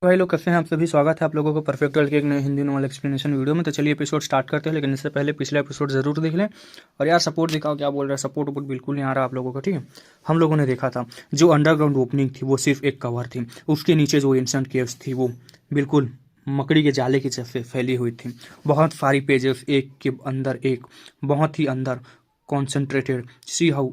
भाई लोग कैसे हैं आप सभी। स्वागत है आप लोगों को परफेक्ट वर्ल्ड के एक नए हिंदी नॉवल एक्सप्लेनेशन वीडियो में। तो चलिए एपिसोड स्टार्ट करते हैं, लेकिन इससे पहले पिछला एपिसोड जरूर देख लें। और यार सपोर्ट दिखाओ, क्या बोल रहा है, सपोर्ट वपोर्ट बिल्कुल नहीं आ रहा आप लोगों का, ठीक है। हम लोगों ने देखा था जो अंडरग्राउंड ओपनिंग थी वो सिर्फ एक कवर थी, उसके नीचे जो एंशिएंट केव्स थी वो बिल्कुल मकड़ी के जाले की जैसे फैली हुई थी। बहुत सारी पेजेस एक के अंदर एक, बहुत ही अंदर कॉन्सेंट्रेटेड। सी हाउ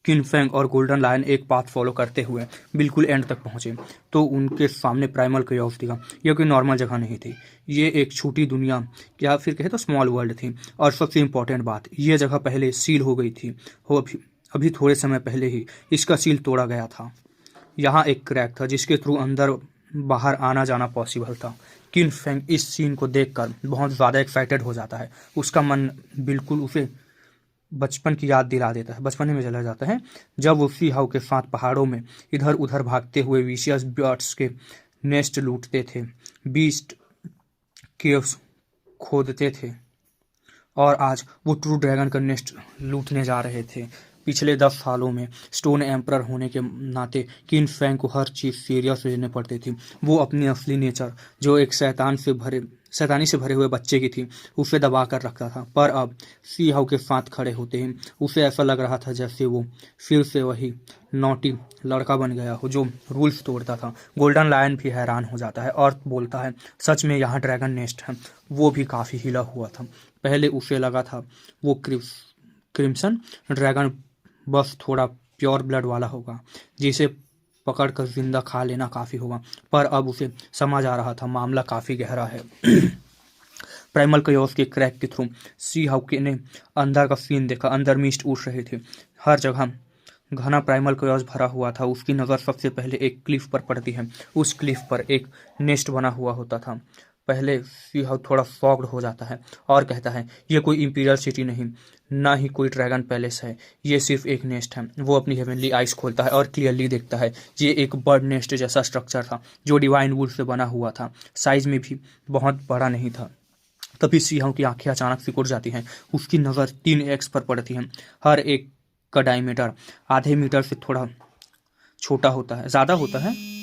किनफेंग और गोल्डन लायन एक पाथ फॉलो करते हुए बिल्कुल एंड तक पहुंचे तो उनके सामने प्राइमल केओस दिखा। यह कोई नॉर्मल जगह नहीं थी, ये एक छोटी दुनिया या फिर कहे तो स्मॉल वर्ल्ड थी। और सबसे इम्पोर्टेंट बात, यह जगह पहले सील हो गई थी। हो अभी अभी थोड़े समय पहले ही इसका सील तोड़ा गया था। यहाँ एक क्रैक था जिसके थ्रू अंदर बाहर आना जाना पॉसिबल था। किनफेंग इस सीन को देखकर बहुत ज़्यादा एक्साइटेड हो जाता है। उसका मन बिल्कुल उसे बचपन की याद दिला देता है, बचपन में चला जाता है जब वो सी हाउ के साथ पहाड़ों में इधर उधर भागते हुए विशियस बर्ड्स के नेस्ट लूटते थे, बीस्ट केव्स खोदते थे, और आज वो ट्रू ड्रैगन का नेस्ट लूटने जा रहे थे। पिछले 10 सालों में स्टोन एम्परर होने के नाते किन फैंग को हर चीज़ सीरियस लेने पड़ती थी। वो अपनी असली नेचर, जो एक शैतानी से भरे हुए बच्चे की थी, उसे दबा कर रखता था। पर अब सी हाउ के साथ खड़े होते ही उसे ऐसा लग रहा था जैसे वो फिर से वही नॉटी लड़का बन गया हो जो रूल्स तोड़ता था। गोल्डन लायन भी हैरान हो जाता है और बोलता है, सच में यहाँ ड्रैगन नेस्ट है। वो भी काफ़ी हिला हुआ था। पहले उसे लगा था वो क्रिम्सन ड्रैगन बस थोड़ा प्योर ब्लड वाला होगा, जिसे पकड़ कर जिंदा खा लेना काफ़ी होगा। पर अब उसे समझ आ रहा था मामला काफ़ी गहरा है। प्राइमल कयोस के क्रैक के थ्रू सी हाउ ने अंदर का सीन देखा। अंदर मिस्ट उड़ रहे थे, हर जगह घना प्राइमल कयोस भरा हुआ था। उसकी नज़र सबसे पहले एक क्लिफ पर पड़ती है। उस क्लिफ पर एक नेस्ट बना हुआ होता था। पहले सी हाउ थोड़ा शॉक्ड हो जाता है और कहता है, ये कोई इंपीरियल सिटी नहीं, ना ही कोई ड्रैगन पैलेस है, ये सिर्फ एक नेस्ट है। वो अपनी हेवनली आइज खोलता है और क्लियरली देखता है ये एक बर्ड नेस्ट जैसा स्ट्रक्चर था जो डिवाइन वुड से बना हुआ था। साइज में भी बहुत बड़ा नहीं था। तभी सिंह की आंखें अचानक सिकुड़ जाती हैं। उसकी नज़र 3x पर पड़ती है। हर एक का डायमीटर आधे मीटर से थोड़ा छोटा होता है, ज़्यादा होता है।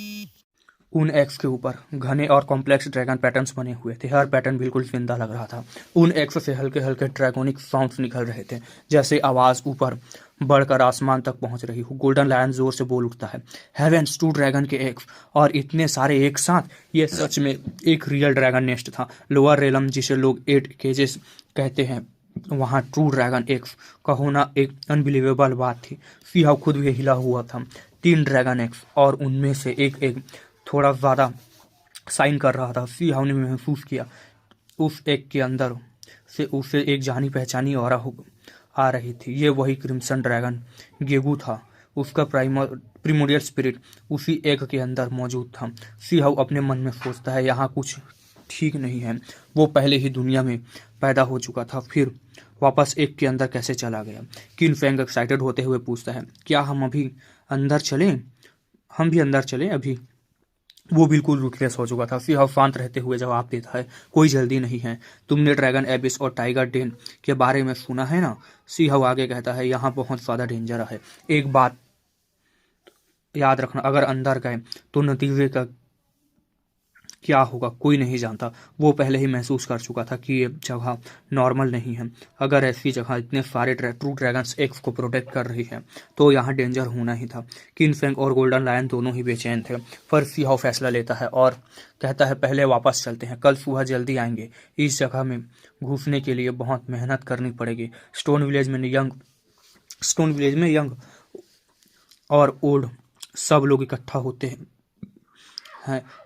उन एक्स के ऊपर घने और कॉम्प्लेक्स ड्रैगन पैटर्न्स बने हुए थे। हर पैटर्न बिल्कुल जिंदा लग रहा था। उन एक्स से हल्के हल्के ड्रैगोनिक साउंड्स निकल रहे थे, जैसे आवाज़ ऊपर बढ़कर आसमान तक पहुंच रही हो। गोल्डन लायन जोर से बोल उठता है, हेवेंस, टू ड्रैगन के एक्स, और इतने सारे एक साथ। ये सच में एक रियल ड्रैगन नेस्ट था। लोअर रेलम, जिसे लोग 8 केजेस कहते हैं, वहाँ ट्रू ड्रैगन एक्स का होना एक अनबिलीवेबल बात थी। सिंह खुद भी हिला हुआ था। 3 ड्रैगन एक्स, और उनमें से एक एक थोड़ा ज़्यादा साइन कर रहा था। सिंह ने महसूस किया उस एक के अंदर से उसे एक जानी पहचानी ऑरा आ रही थी। ये वही क्रिम्सन ड्रैगन गेगू था। उसका प्रिमोडियल स्पिरिट उसी एग के अंदर मौजूद था। सिंह अपने मन में सोचता है, यहाँ कुछ ठीक नहीं है। वो पहले ही दुनिया में पैदा हो चुका था, फिर वापस एक के अंदर कैसे चला गया। किन फेंग एक्साइटेड होते हुए पूछता है, क्या हम अभी अंदर चलें? हम भी अंदर चलें अभी? वो बिल्कुल रूटलेस हो चुका था। सिंह शांत रहते हुए जवाब देता है, कोई जल्दी नहीं है। तुमने ड्रैगन एबिस और टाइगर डेन के बारे में सुना है ना? सिंह आगे कहता है, यहाँ बहुत ज़्यादा डेंजर है। एक बात याद रखना, अगर अंदर गए तो नतीजे का क्या होगा कोई नहीं जानता। वो पहले ही महसूस कर चुका था कि ये जगह नॉर्मल नहीं है। अगर ऐसी जगह इतने सारे ट्रू ड्रैगन्स एक्स को प्रोटेक्ट कर रही है तो यहाँ डेंजर होना ही था। किनफेंग और गोल्डन लायन दोनों ही बेचैन थे, पर सिंह फैसला लेता है और कहता है, पहले वापस चलते हैं, कल सुबह जल्दी आएंगे। इस जगह में घुसने के लिए बहुत मेहनत करनी पड़ेगी। स्टोन विलेज में यंग और ओल्ड सब लोग इकट्ठा होते हैं।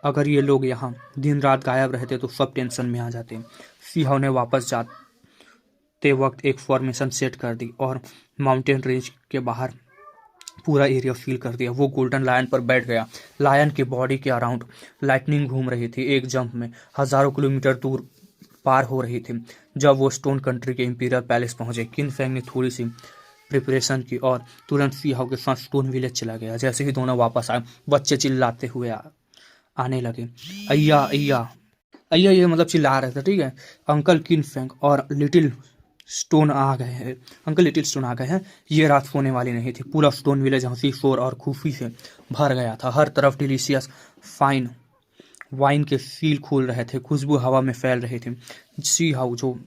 अगर ये लोग यहाँ दिन रात गायब रहते तो सब टेंशन में आ जाते। सिंह ने वापस जाते वक्त एक फॉर्मेशन सेट कर दी और माउंटेन रेंज के बाहर पूरा एरिया फील कर दिया। वो गोल्डन लायन पर बैठ गया। लायन की बॉडी के अराउंड लाइटनिंग घूम रही थी, एक जंप में हजारों किलोमीटर दूर पार हो रही थी। जब वो स्टोन कंट्री के इंपीरियल पैलेस पहुंचे, किन फेंग ने थोड़ी सी प्रिपरेशन की और तुरंत सिंह के साथ स्टोन विलेज चला गया। जैसे ही दोनों वापस आए, बच्चे चिल्लाते हुए आने लगे, अय्या अय्या। अय्या ये मतलब चिल्ला रहे थे, ठीक है। अंकल किन फेंग और लिटिल स्टोन आ गए हैं, अंकल लिटिल स्टोन आ गए हैं। ये रात सोने वाली नहीं थी। पूरा स्टोन विलेज हंसी शोर और खुशी से भर गया था। हर तरफ डिलीशियस फाइन वाइन के सील खुल रहे थे, खुशबू हवा में फैल रही थी। सी हाउ जो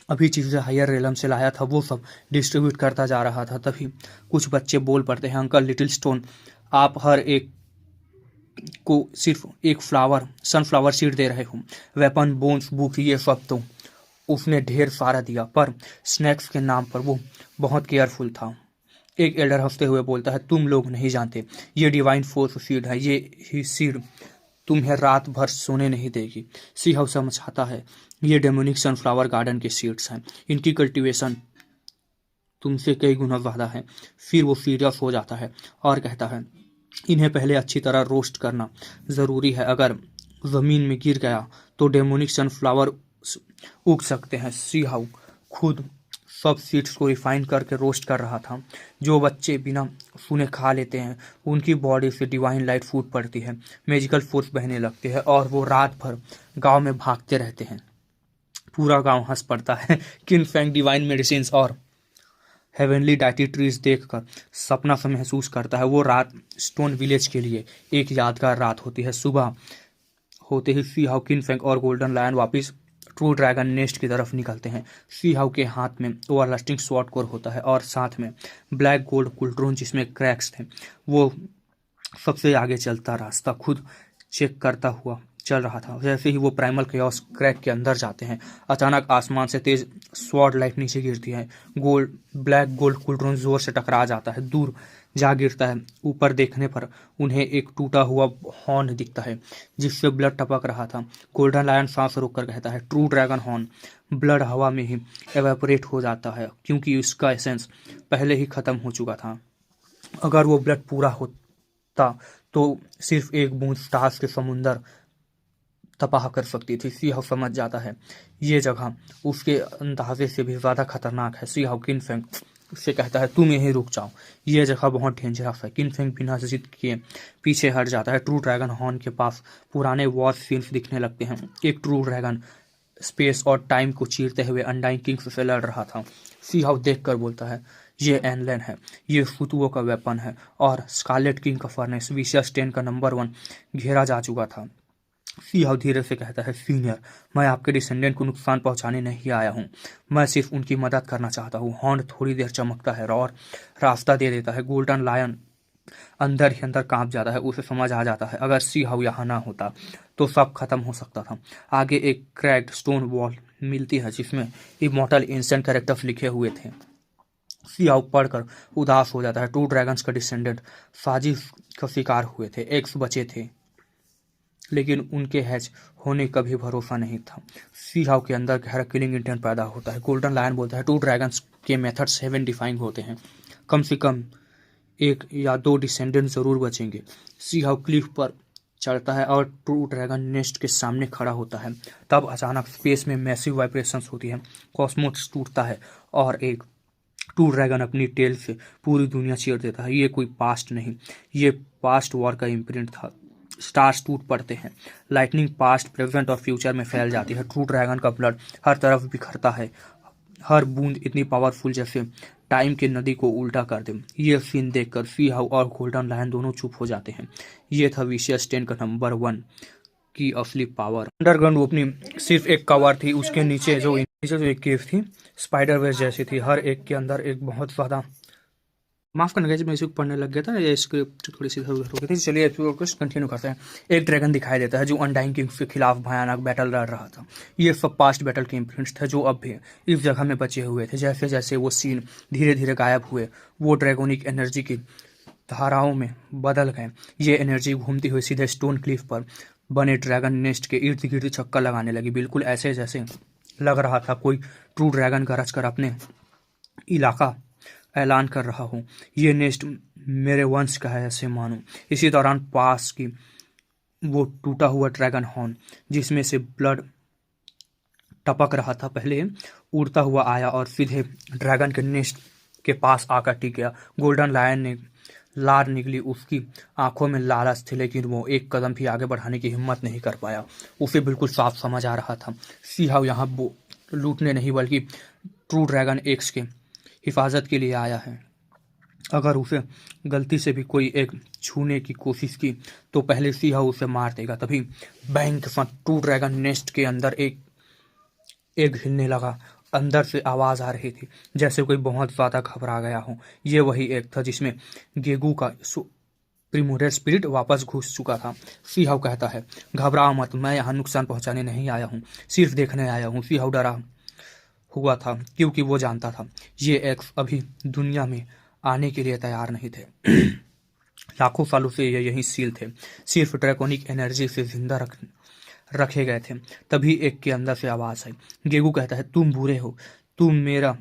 अभी चीज़ें हायर रेलम से लाया था वो सब डिस्ट्रीब्यूट करता जा रहा था। तभी कुछ बच्चे बोल पड़ते हैं, अंकल लिटिल स्टोन, आप हर एक को सिर्फ एक सनफ्लावर सीड दे रहे हो। वेपन, बोन्स, बुक, ये सब तो उसने ढेर सारा दिया, पर स्नैक्स के नाम पर वो बहुत केयरफुल था। एक एल्डर हंसते हुए बोलता है, तुम लोग नहीं जानते, ये डिवाइन फोर्स सीड है। ये ही सीड तुम्हें रात भर सोने नहीं देगी। सी हाउ समझाता है, ये डेमोनिक सनफ्लावर गार्डन के सीड्स हैं। इनकी कल्टीवेशन तुमसे कई गुना ज़्यादा है। फिर वो सीरियस हो जाता है और कहता है, इन्हें पहले अच्छी तरह रोस्ट करना ज़रूरी है। अगर ज़मीन में गिर गया तो डेमोनिक सनफ्लावर उग सकते हैं। सी हाउ खुद सब सीड्स को रिफाइन करके रोस्ट कर रहा था। जो बच्चे बिना सुने खा लेते हैं उनकी बॉडी से डिवाइन लाइट फूट पड़ती है, मैजिकल फोर्स बहने लगती है और वो रात भर गांव में भागते रहते हैं। पूरा गांव हंस पड़ता है। किन फैंग डिवाइन मेडिसिन और हेवनली डाइटी ट्रीज देखकर सपना से महसूस करता है। वो रात स्टोन विलेज के लिए एक यादगार रात होती है। सुबह होते ही सी हाउ, किन फैंग और गोल्डन लायन वापस ट्रू ड्रैगन नेस्ट की तरफ निकलते हैं। सी हाउ के हाथ में ओवरलास्टिंग स्वॉर्ड कोर होता है और साथ में ब्लैक गोल्ड कुल्ट्रोन जिसमें क्रैक्स थे। वो सबसे आगे चलता रास्ता खुद चेक करता हुआ चल रहा था। जैसे ही वो प्राइमल केओस क्रैक के अंदर जाते हैं, अचानक आसमान से तेज स्वॉर्ड लाइट नीचे गिरती है। ब्लैक गोल्ड कुल्ट्रोन जोर से टकरा जाता है, दूर जा गिरता है। ऊपर देखने पर उन्हें एक टूटा हुआ हॉर्न दिखता है जिससे ब्लड टपक रहा था। गोल्डन लायन सांस रोककर कहता है, ट्रू ड्रैगन हॉर्न। ब्लड हवा में ही एवेपोरेट हो जाता है क्योंकि उसका एसेंस पहले ही खत्म हो चुका था। अगर वो ब्लड पूरा होता तो सिर्फ एक बूंद स्टार्स के समुंदर तबाह कर सकती थी। सी हाउ समझ जाता है ये जगह उसके अंदाजे से भी ज़्यादा खतरनाक है। सी हाउ किन फेंग उससे कहता है, तुम यहीं रुक जाओ, ये जगह बहुत डेंजरस है। किन फेंग बिना जिद किए पीछे हट जाता है। ट्रू ड्रैगन हॉर्न के पास पुराने वॉर सीन्स दिखने लगते हैं। एक ट्रू ड्रैगन स्पेस और टाइम को चीरते हुए अनडाइंग किंग्स से लड़ रहा था। सी हाउ देख कर बोलता है, ये एनलेन है, ये फुतुओं का वेपन है और स्कारलेट किंग का फर्नेस विशियस 10 का नंबर 1 घेरा जा चुका था। सी हाउ धीरे से कहता है, सीनियर, मैं आपके डिसेंडेंट को नुकसान पहुंचाने नहीं आया हूं, मैं सिर्फ उनकी मदद करना चाहता हूं। हॉर्न थोड़ी देर चमकता है और रास्ता दे देता है। गोल्डन लायन अंदर ही अंदर कांप जाता है। उसे समझ आ जाता है अगर सी हाउ यहाँ ना होता तो सब खत्म हो सकता था। आगे एक क्रैक्ड स्टोन वॉल मिलती है जिसमें इमॉर्टल एंशिएंट कैरेक्टर्स लिखे हुए थे। सी हाउ पढ़कर उदास हो जाता है। टू ड्रैगन्स का डिसेंडेंट साजिश का शिकार हुए थे, एग्स बचे थे, लेकिन उनके हैच होने का भी भरोसा नहीं था। सी हाउ के अंदर गहरा किलिंग इंटेंट पैदा होता है। गोल्डन लायन बोलता है, टू ड्रैगन्स के मेथड्स हेवन डिफाइंग होते हैं, कम से कम 1 या 2 डिसेंडेंट जरूर बचेंगे। सी हाउ क्लिफ पर चढ़ता है और ट्रू ड्रैगन नेस्ट के सामने खड़ा होता है। तब अचानक स्पेस में मैसिव वाइब्रेशंस होती है, कॉस्मोस टूटता है और एक ट्रू ड्रैगन अपनी टेल से पूरी दुनिया चीर देता है। ये कोई पास्ट नहीं, ये पास्ट वॉर का इम्प्रिंट था। स्टार्स टूट पड़ते हैं, लाइटनिंग पास्ट, प्रेजेंट और फ्यूचर में फैल जाती है। ट्रू ड्रैगन का ब्लड हर तरफ बिखरता है, हर बूंद इतनी पावरफुल जैसे टाइम की नदी को उल्टा कर दे। ये सीन देखकर सी हाउ और गोल्डन लायन दोनों चुप हो जाते हैं। ये था विशियस 10 का नंबर 1 की असली पावर। अंडरग्राउंड ओपनिंग सिर्फ एक कवर थी, उसके नीचे जो एक केव थी, स्पाइडर वेब जैसी थी। हर एक के अंदर एक बहुत ज़्यादा, माफ करना गाइस, मैं इसे पढ़ने लग गया था, ये स्क्रिप्ट थोड़ी सी इधर उधर हो गई थी। चलिए एपिसोड को कंटिन्यू करते हैं। एक ड्रैगन दिखाई देता है जो अनडाइंग किंग्स के खिलाफ भयानक बैटल लड़ रहा था। ये सब पास्ट बैटल के इम्प्रिंट्स थे जो अब भी इस जगह में बचे हुए थे। जैसे जैसे वो सीन धीरे धीरे गायब हुए, वो ड्रैगोनिक एनर्जी की धाराओं में बदल गए। ये एनर्जी घूमती हुई सीधे स्टोन क्लिफ पर बने ड्रैगन नेस्ट के इर्द गिर्द चक्कर लगाने लगी, बिल्कुल ऐसे जैसे लग रहा था कोई ट्रू ड्रैगन गरज कर अपने इलाका ऐलान कर रहा हूँ, ये नेस्ट मेरे वंश का है, ऐसे मानो। इसी दौरान पास की वो टूटा हुआ ड्रैगन हॉर्न जिसमें से ब्लड टपक रहा था, पहले उड़ता हुआ आया और सीधे ड्रैगन के नेस्ट के पास आकर टिक गया। गोल्डन लायन ने लार निकली, उसकी आंखों में लालच थी, लेकिन वो एक कदम भी आगे बढ़ाने की हिम्मत नहीं कर पाया। उसे बिल्कुल साफ समझ आ रहा था सी हाउ यहाँ लूटने नहीं बल्कि ट्रू ड्रैगन एक्स के हिफाजत के लिए आया है। अगर उसे गलती से भी कोई एक छूने की कोशिश की तो पहले सी हाउ उसे मार देगा। तभी बैंग के साथ ट्रू ड्रैगन नेस्ट के अंदर एक हिलने लगा। अंदर से आवाज आ रही थी जैसे कोई बहुत ज्यादा घबरा गया हो। ये वही एक था जिसमें गेगू का प्रिमोरियल स्पिरिट वापस घुस चुका था। सी हाउ कहता है, घबरा मत, मैं यहाँ नुकसान पहुंचाने नहीं आया हूँ, सिर्फ देखने आया हूँ। सी हाउ डरा हुआ था क्योंकि वो जानता था ये एक्स अभी दुनिया में आने के लिए तैयार नहीं थे। लाखों सालों से ये यहीं सील थे, सिर्फ ड्रैकोनिक एनर्जी से जिंदा रखे गए थे। तभी एक के अंदर से आवाज आई। गेगू कहता है, तुम बुरे हो, तुम मेरा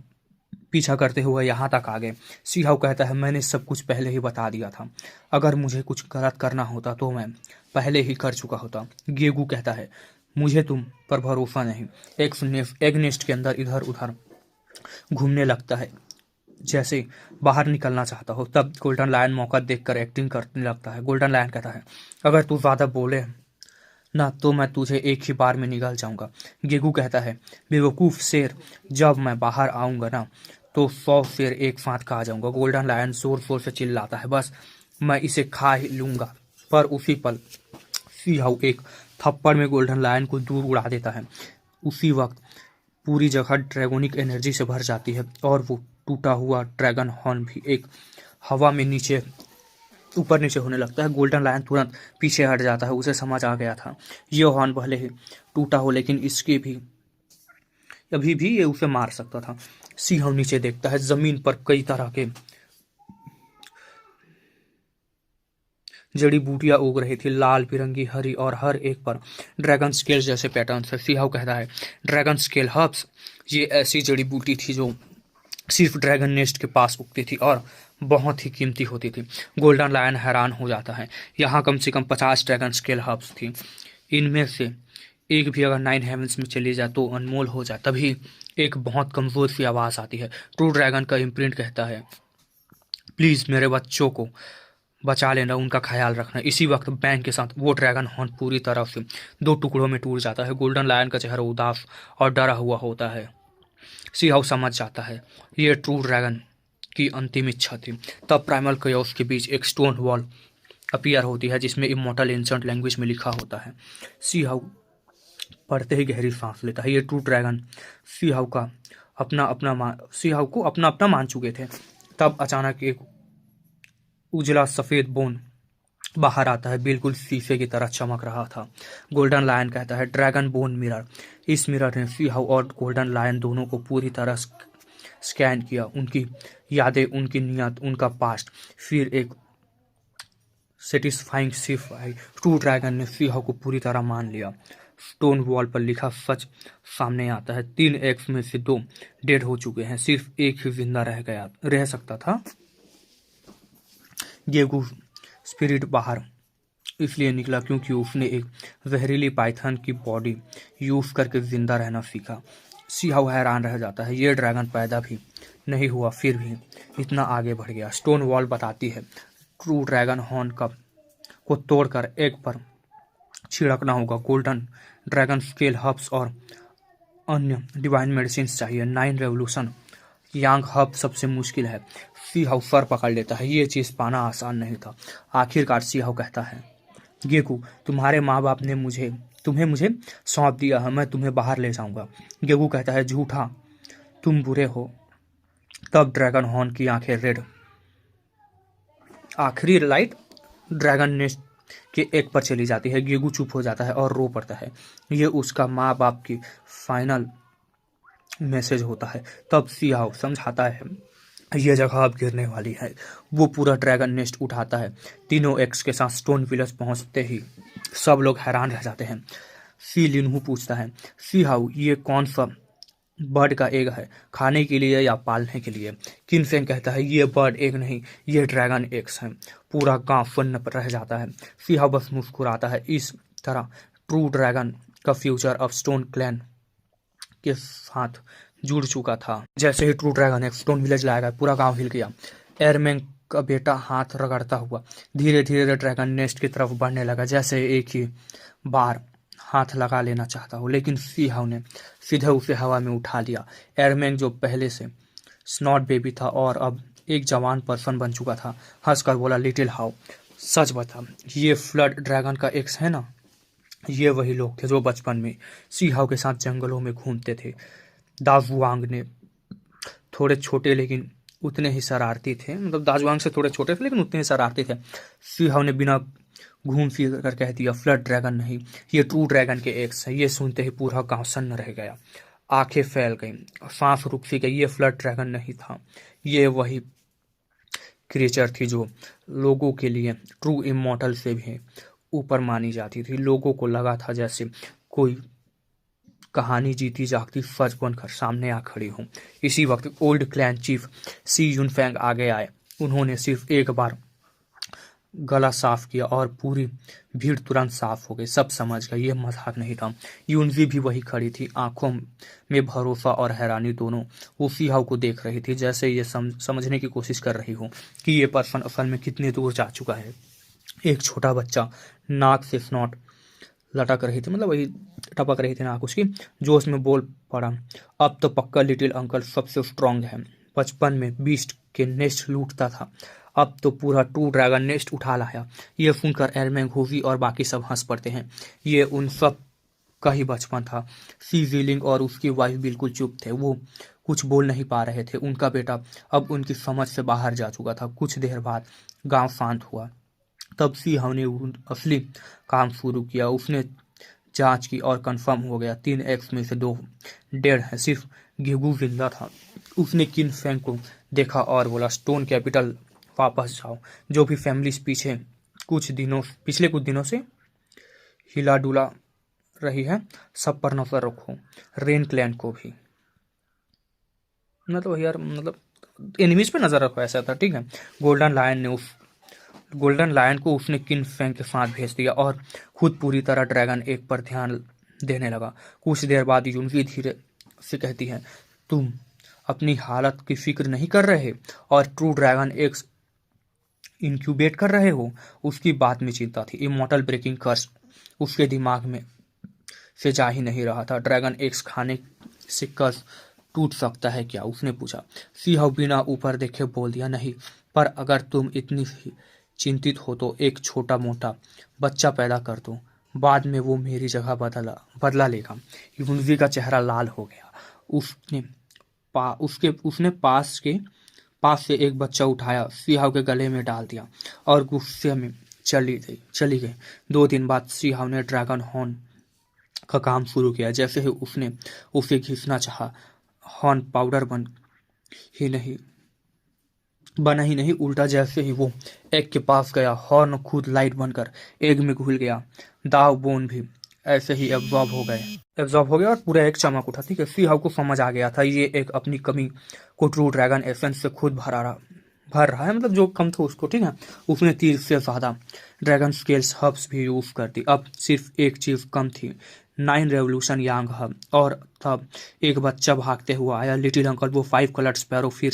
पीछा करते हुए यहाँ तक आ गए। सी हाउ कहता है, मैंने सब कुछ पहले ही बता दिया था, अगर मुझे कुछ गलत करना होता तो मैं पहले ही कर चुका होता। गेगू कहता है, मुझे तुम पर भरोसा नहीं। एग नेस्ट के अंदर इधर उधर घूमने लगता है जैसे बाहर निकलना चाहता हो। तब गोल्डन लायन मौका देखकर एक्टिंग करने लगता है। गोल्डन लायन कहता है, अगर तू ज्यादा बोले ना तो मैं तुझे एक ही बार में निगल जाऊंगा। गेगू कहता है, बेवकूफ शेर, जब मैं बाहर आऊंगा ना तो 100 शेर एक साथ खा जाऊंगा। गोल्डन लायन जोर जोर से चिल्लाता है, बस मैं इसे खा ही लूंगा। पर उसी पल सी हाउ एक थप्पड़ में गोल्डन लायन को दूर उड़ा देता है। उसी वक्त पूरी जगह ड्रैगोनिक एनर्जी से भर जाती है और वो टूटा हुआ ड्रैगन हॉर्न भी एक हवा में ऊपर नीचे होने लगता है। गोल्डन लायन तुरंत पीछे हट जाता है, उसे समझ आ गया था ये हॉर्न भले ही टूटा हो लेकिन इसके भी अभी भी ये उसे मार सकता था। सी हाउ नीचे देखता है, जमीन पर कई तरह के जड़ी बूटियां उग रही थी, लाल बिरंगी हरी, और हर एक पर ड्रैगन स्केल जैसे पैटर्न है। सी हाउ कहता है, ड्रैगन स्केल हर्ब्स, ये ऐसी जड़ी बूटी थी जो सिर्फ ड्रैगन नेस्ट के पास उगती थी और बहुत ही कीमती होती थी। गोल्डन लायन हैरान हो जाता है, यहाँ कम से कम 50 ड्रैगन स्केल हर्ब्स थी, इनमें से एक भी अगर 9 हेवंस में चली जाए तो अनमोल हो जाए। तभी एक बहुत कमजोर सी आवाज आती है। ट्रू ड्रैगन का इम्प्रिंट कहता है, प्लीज मेरे बच्चों को बचा लेना, उनका ख्याल रखना। इसी वक्त बैंग के साथ वो ड्रैगन हॉर्न पूरी तरह से 2 टुकड़ों में टूट जाता है। गोल्डन लायन का चेहरा उदास और डरा हुआ होता है। सी हाउ समझ जाता है ये ट्रू ड्रैगन की अंतिम इच्छा थी। तब प्राइमल कयोस के बीच एक स्टोन वॉल अपीयर होती है जिसमें इमोर्टल एंशिएंट लैंग्वेज में लिखा होता है। सी हाउ पढ़ते ही गहरी सांस लेता है। ये ट्रू ड्रैगन सी हाउ को अपना अपना मान चुके थे। तब अचानक एक उजला सफेद बोन बाहर आता है, बिल्कुल शीशे की तरह चमक रहा था। गोल्डन लायन कहता है, ड्रैगन बोन मिरर। इस मिरर ने सी हाउ और गोल्डन लायन दोनों को पूरी तरह स्कैन किया, उनकी यादें, उनकी नियत, उनका पास्ट। फिर एक सेटिस्फाइंग सिर्फ आई। ट्रू ड्रैगन ने सी हाउ को पूरी तरह मान लिया। स्टोन वॉल पर लिखा सच सामने आता है। 3 एक्स में से 2 डेड हो चुके हैं, सिर्फ एक ही जिंदा रह सकता था। गेगू स्पिरिट बाहर इसलिए निकला क्योंकि उसने एक जहरीली पाइथन की बॉडी यूज करके जिंदा रहना सीखा। सी हाउ हैरान रह जाता है, ये ड्रैगन पैदा भी नहीं हुआ फिर भी इतना आगे बढ़ गया। स्टोन वॉल बताती है, ट्रू ड्रैगन हॉर्न को तोड़कर एग पर छिड़कना होगा। गोल्डन ड्रैगन स्केल हर्ब्स और अन्य डिवाइन मेडिसिन चाहिए। 9 रेवोल्यूशन यांग हब सबसे मुश्किल है। सी हाउ सर पकड़ लेता है, ये चीज पाना आसान नहीं था। आखिरकार सी हाउ कहता है, गेगू, तुम्हारे माँ बाप ने तुम्हें मुझे सौंप दिया है, मैं तुम्हें बाहर ले जाऊंगा। गेगू कहता है, झूठा, तुम बुरे हो। तब ड्रैगन हॉर्न की आंखें रेड, आखिरी लाइट ड्रैगन नेस्ट के एक पर चली जाती है। गेगू चुप हो जाता है और रो पड़ता है। ये उसका माँ बाप की फाइनल मैसेज होता है। तब सी हाउ समझाता है, यह जगह अब गिरने वाली है। वो पूरा ड्रैगन नेस्ट उठाता है। तीनों एक्स के साथ स्टोन विलेज पहुंचते ही सब लोग हैरान रह जाते हैं। सी लिनहू पूछता है, सी हाउ, ये कौन सा बर्ड का एग है, खाने के लिए या पालने के लिए? किनफेंग कहता है, ये बर्ड एग नहीं, ये ड्रैगन एग्स हैं। पूरा गांव सुन्न पर रह जाता है। सी हाउ बस मुस्कुराता है। इस तरह ट्रू ड्रैगन का फ्यूचर अब स्टोन क्लैन के साथ जुड़ चुका था। जैसे ही ट्रू ड्रैगन एक स्टोन विलेज लाएगा, पूरा गांव हिल गया। एयरमैन का बेटा हाथ रगड़ता हुआ धीरे धीरे ड्रैगन नेस्ट की तरफ बढ़ने लगा। जैसे एक ही बार हाथ लगा लेना चाहता हो, लेकिन सी हाउ ने सीधे उसे हवा में उठा लिया। एयरमैन, जो पहले से स्नॉट बेबी था और अब एक जवान पर्सन बन चुका था, हंसकर बोला, लिटिल हाउ, सच बता, ये फ्लड ड्रैगन का एक्स है ना? ये वही लोग थे जो बचपन में सी हाउ के साथ जंगलों में घूमते थे। दाजुआंग ने थोड़े छोटे लेकिन उतने ही शरारती थे, मतलब दाजुआंग से थोड़े छोटे थे लेकिन उतने ही शरारती थे। सी हाउ ने बिना घूम फिर कर कह दिया, फ्लड ड्रैगन नहीं, ये ट्रू ड्रैगन के एक्स है। ये सुनते ही पूरा गांव सन्न रह गया, आंखें फैल गईं, सांस रुक सी गई। ये फ्लड ड्रैगन नहीं था, ये वही क्रिएचर थी जो लोगों के लिए ट्रू इमॉर्टल से भी ऊपर मानी जाती थी। लोगों को लगा था जैसे कोई कहानी जीती जागती सच बनकर सामने आ खड़ी हूँ। इसी वक्त ओल्ड क्लैन चीफ सी यूनफैंग आगे आए। उन्होंने सिर्फ एक बार गला साफ किया और पूरी भीड़ तुरंत साफ हो गई। सब समझ गए ये मजाक नहीं था। यूनजी भी वही खड़ी थी, आंखों में भरोसा और हैरानी दोनों। वो सी हाउ को देख रही थी, जैसे ये समझने की कोशिश कर रही हो कि ये पर्सन असल में कितने दूर जा चुका है। एक छोटा बच्चा नाक से स्नॉट लटक रही थी, मतलब वही टपक रही थी नाक उसकी, जोश में बोल पड़ा, अब तो पक्का लिटिल अंकल सबसे स्ट्रांग है। बचपन में बीस्ट के नेस्ट लूटता था, अब तो पूरा ट्रू ड्रैगन नेस्ट उठा लाया। ये सुनकर एयरमैन, घोवी और बाकी सब हंस पड़ते हैं। ये उन सब का ही बचपन था। सी जीलिंग और उसकी वाइफ बिल्कुल चुप थे, वो कुछ बोल नहीं पा रहे थे। उनका बेटा अब उनकी समझ से बाहर जा चुका था। कुछ देर बाद गांव शांत हुआ। तब सी हाउ ने असली काम शुरू किया। उसने जांच की और कंफर्म हो गया 3 एक्स में से 2 डेड हैं, सिर्फ गिगू जिंदा था। उसने किन फेंग को देखा और बोला, स्टोन कैपिटल वापस जाओ। जो भी फैमिलीज पिछले कुछ दिनों से हिला डुला रही है, सब पर नजर रखो, रेन क्लैन को भी। मतलब यार, मतलब एनिमीज पे नजर रखो, ऐसा था, ठीक है। गोल्डन लायन को उसने किन फेंग के साथ भेज दिया और खुद पूरी तरह ड्रैगन एक पर ध्यान देने लगा। कुछ देर बाद यूनवी धीरे से कहती है, तुम अपनी हालत की फिक्र नहीं कर रहे और ट्रू ड्रैगन एक इंक्यूबेट कर रहे हो? उसकी बात में चिंता थी। इमॉर्टल ब्रेकिंग कर्स उसके दिमाग में से जा ही नहीं रहा था। ड्रैगन एक्स खाने से कर्स टूट सकता है क्या? उसने पूछा। सी हाउ बिना ऊपर देखे बोल दिया, नहीं, पर अगर तुम इतनी चिंतित हो तो एक छोटा मोटा बच्चा पैदा कर दो, बाद में वो मेरी जगह बदला लेगा। यूनवी का चेहरा लाल हो गया। उसने पास से एक बच्चा उठाया, सी हाउ के गले में डाल दिया और गुस्से में चली गई। 2 दिन बाद सी हाउ ने ड्रैगन हॉर्न का काम शुरू किया। जैसे ही उसने उसे घिसना चाहा, हॉर्न पाउडर बना ही नहीं, उल्टा जैसे ही वो एग के पास गया, हॉर्न खुद लाइट बनकर एग में घुल गया। दाव बोन भी ऐसे ही एब्जॉर्ब हो गया और पूरा एक चमक उठा। ठीक है, सी हाउ को समझ आ गया था ये एक अपनी कमी को ट्रू ड्रैगन एसेंस से खुद भर रहा है, मतलब जो कम था उसको। ठीक है, उसने 30 से ज्यादा ड्रैगन स्केल्स हब्स भी यूज कर दी। अब सिर्फ एक चीज कम थी, 9 रेवोल्यूशन यांग हब। और तब एक बच्चा भागते हुआ आया, लिटिल अंकल, वो 5 कलर्ड स्पैरो फिर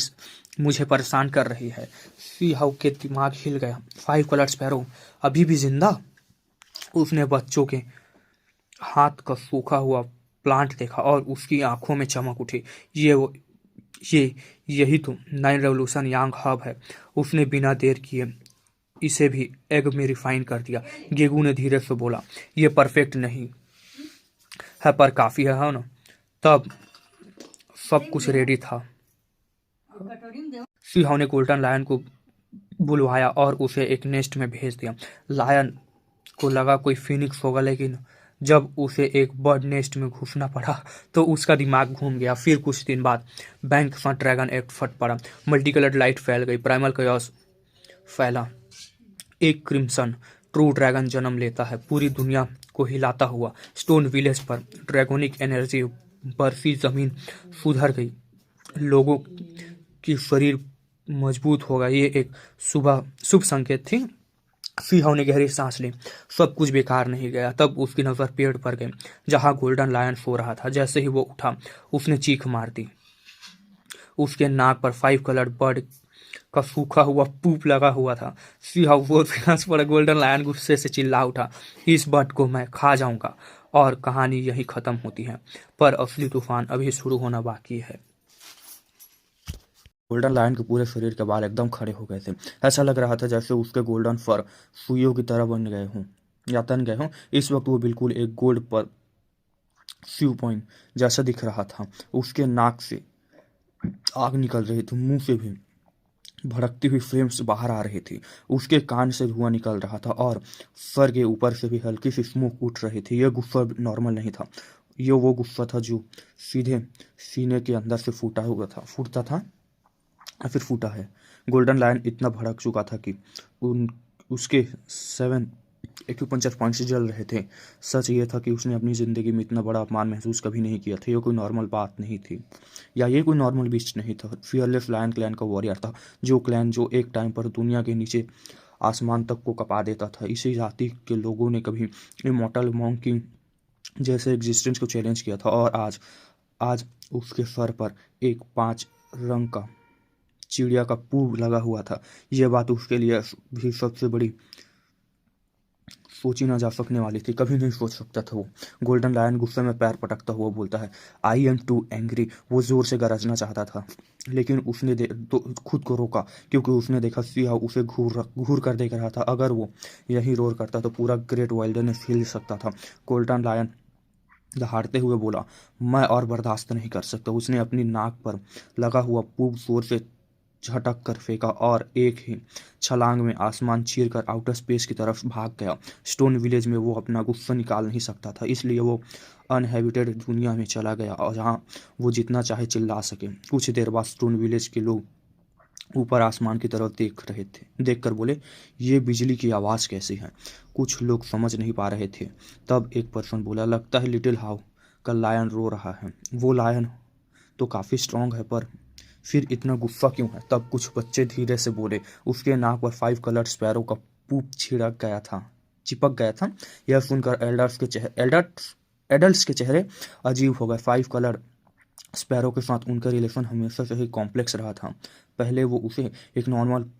मुझे परेशान कर रही है। सी हाउ के दिमाग हिल गया। 5 कलर्ड स्पैरो अभी भी जिंदा? उसने बच्चों के हाथ का सूखा हुआ प्लांट देखा और उसकी आंखों में चमक उठी। यही तो 9 रेवोल्यूशन यांग हब है। उसने बिना देर किए इसे भी एग में रिफाइन कर दिया। गेगू ने धीरे से बोला, ये परफेक्ट नहीं है पर काफी है ना? तब सब कुछ रेडी था। सी हाउ ने गोल्डन लायन को बुलवाया और उसे एक नेस्ट में भेज दिया। लायन को लगा कोई फिनिक्स होगा, लेकिन जब उसे एक बर्ड नेस्ट में घुसना पड़ा तो उसका दिमाग घूम गया। फिर कुछ दिन बाद बैंक साथ ड्रैगन एक्ट फट पड़ा। मल्टी कलर्ड लाइट फैल गई, प्राइमल कयास फैला। एक क्रिम्सन ट्रू ड्रैगन जन्म लेता है, पूरी दुनिया को हिलाता हुआ। स्टोन विलेज पर ड्रैगोनिक एनर्जी बरसी, जमीन सुधर गई, लोगों की शरीर मजबूत होगा। ये एक शुभ संकेत थी। सी हाउ ने गहरी सांस ली। सब कुछ बेकार नहीं गया। तब उसकी नजर पेड़ पर गई जहां गोल्डन लायन सो रहा था। जैसे ही वो उठा, उसने चीख मार दी। उसके नाक पर 5 कलर्ड बर्ड का सूखा हुआ पूप लगा हुआ था। सी हाउ वो हंस पड़ा। गोल्डन लायन गुस्से से चिल्ला उठा, इस बर्ड को मैं खा जाऊंगा और कहानी यहीं ख़त्म होती है, पर असली तूफान अभी शुरू होना बाकी है। गोल्डन लायन के पूरे शरीर के बाल एकदम खड़े हो गए थे। ऐसा लग रहा था जैसे उसके गोल्डन फर सुइयों की तरह बन गए हों या तन गए हों। इस वक्त वो बिल्कुल एक गोल्ड पर स्यू पॉइंट जैसा दिख रहा था। उसके नाक से आग निकल रही थी, मुंह से भी भड़कती हुई फ्लेम्स बाहर आ रही थी। उसके कान से धुआं निकल रहा था और सर के ऊपर से भी हल्की सी स्मोक उठ रही थी। यह गुस्सा नॉर्मल नहीं था, ये वो गुस्सा था जो सीधे सीने के अंदर से फूटता था या फिर फूटा है। गोल्डन लायन इतना भड़क चुका था कि उसके 7 एक्यूपंक्चर पॉइंट्स जल रहे थे। सच ये था कि उसने अपनी ज़िंदगी में इतना बड़ा अपमान महसूस कभी नहीं किया था। ये कोई नॉर्मल बात नहीं थी, या ये कोई नॉर्मल बीस्ट नहीं था। फियरलेस लायन क्लैन का वॉरियर था, जो क्लैन जो एक टाइम पर दुनिया के नीचे आसमान तक को कपा देता था। इसी जाति के लोगों ने कभी इमॉर्टल मॉन्क की जैसे एग्जिस्टेंस को चैलेंज किया था, और आज आज उसके सर पर एक 5 रंग का चिड़िया का पूर लगा हुआ था। यह बात उसके लिए भी सबसे बड़ी सोची ना जा सकने वाली थी। कभी नहीं सोच सकता था वो। गोल्डन लायन गुस्से में पैर पटकता हुआ बोलता है, आई एम टू एंग्री। वो जोर से गरजना चाहता था, लेकिन उसने तो खुद को रोका, क्योंकि उसने देखा सिंह उसे घूर कर देख रहा था। अगर वो यही रोर करता तो पूरा ग्रेट वाइल्डरनेस हिल सकता था। गोल्डन लायन दहाड़ते हुए बोला, मैं और बर्दाश्त नहीं कर सकता। उसने अपनी नाक पर लगा हुआ पूप जोर से झटक कर फेंका और एक ही छलांग में आसमान चीर कर आउटर स्पेस की तरफ भाग गया। स्टोन विलेज में वो अपना गुस्सा निकाल नहीं सकता था, इसलिए वो अनहैबिटेड दुनिया में चला गया, और जहाँ वो जितना चाहे चिल्ला सके। कुछ देर बाद स्टोन विलेज के लोग ऊपर आसमान की तरफ देख कर बोले, ये बिजली की आवाज़ कैसी है? कुछ लोग समझ नहीं पा रहे थे। तब एक पर्सन बोला, लगता है लिटिल हाउ का लायन रो रहा है। वो लायन तो काफ़ी स्ट्रांग है, पर फिर इतना गुस्सा क्यों है? तब कुछ बच्चे धीरे से बोले, उसके नाक पर 5 कलर स्पैरो का पूप चिपक गया था। यह सुनकर एडल्ट्स के चेहरे अजीब हो गए। 5 कलर स्पैरो के साथ उनका रिलेशन हमेशा से ही कॉम्प्लेक्स रहा था। पहले वो उसे एक नॉर्मल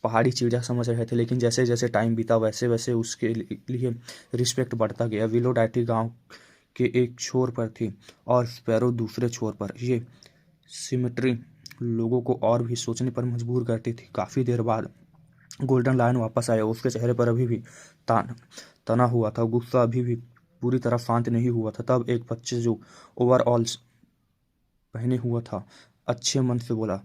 पहाड़ी चिड़िया समझ रहे थे, लेकिन जैसे जैसे टाइम बीता वैसे वैसे उसके लिए रिस्पेक्ट बढ़ता गया। विलो डाइटी गांव के एक छोर पर थी और स्पैरो दूसरे छोर पर। ये सिमेट्री लोगों को और भी सोचने पर मजबूर करती थी। काफ़ी देर बाद गोल्डन लायन वापस आया। उसके चेहरे पर अभी भी तना हुआ था, गुस्सा अभी भी पूरी तरह शांत नहीं हुआ था। तब एक बच्चे जो ओवरऑल्स पहने हुआ था अच्छे मन से बोला,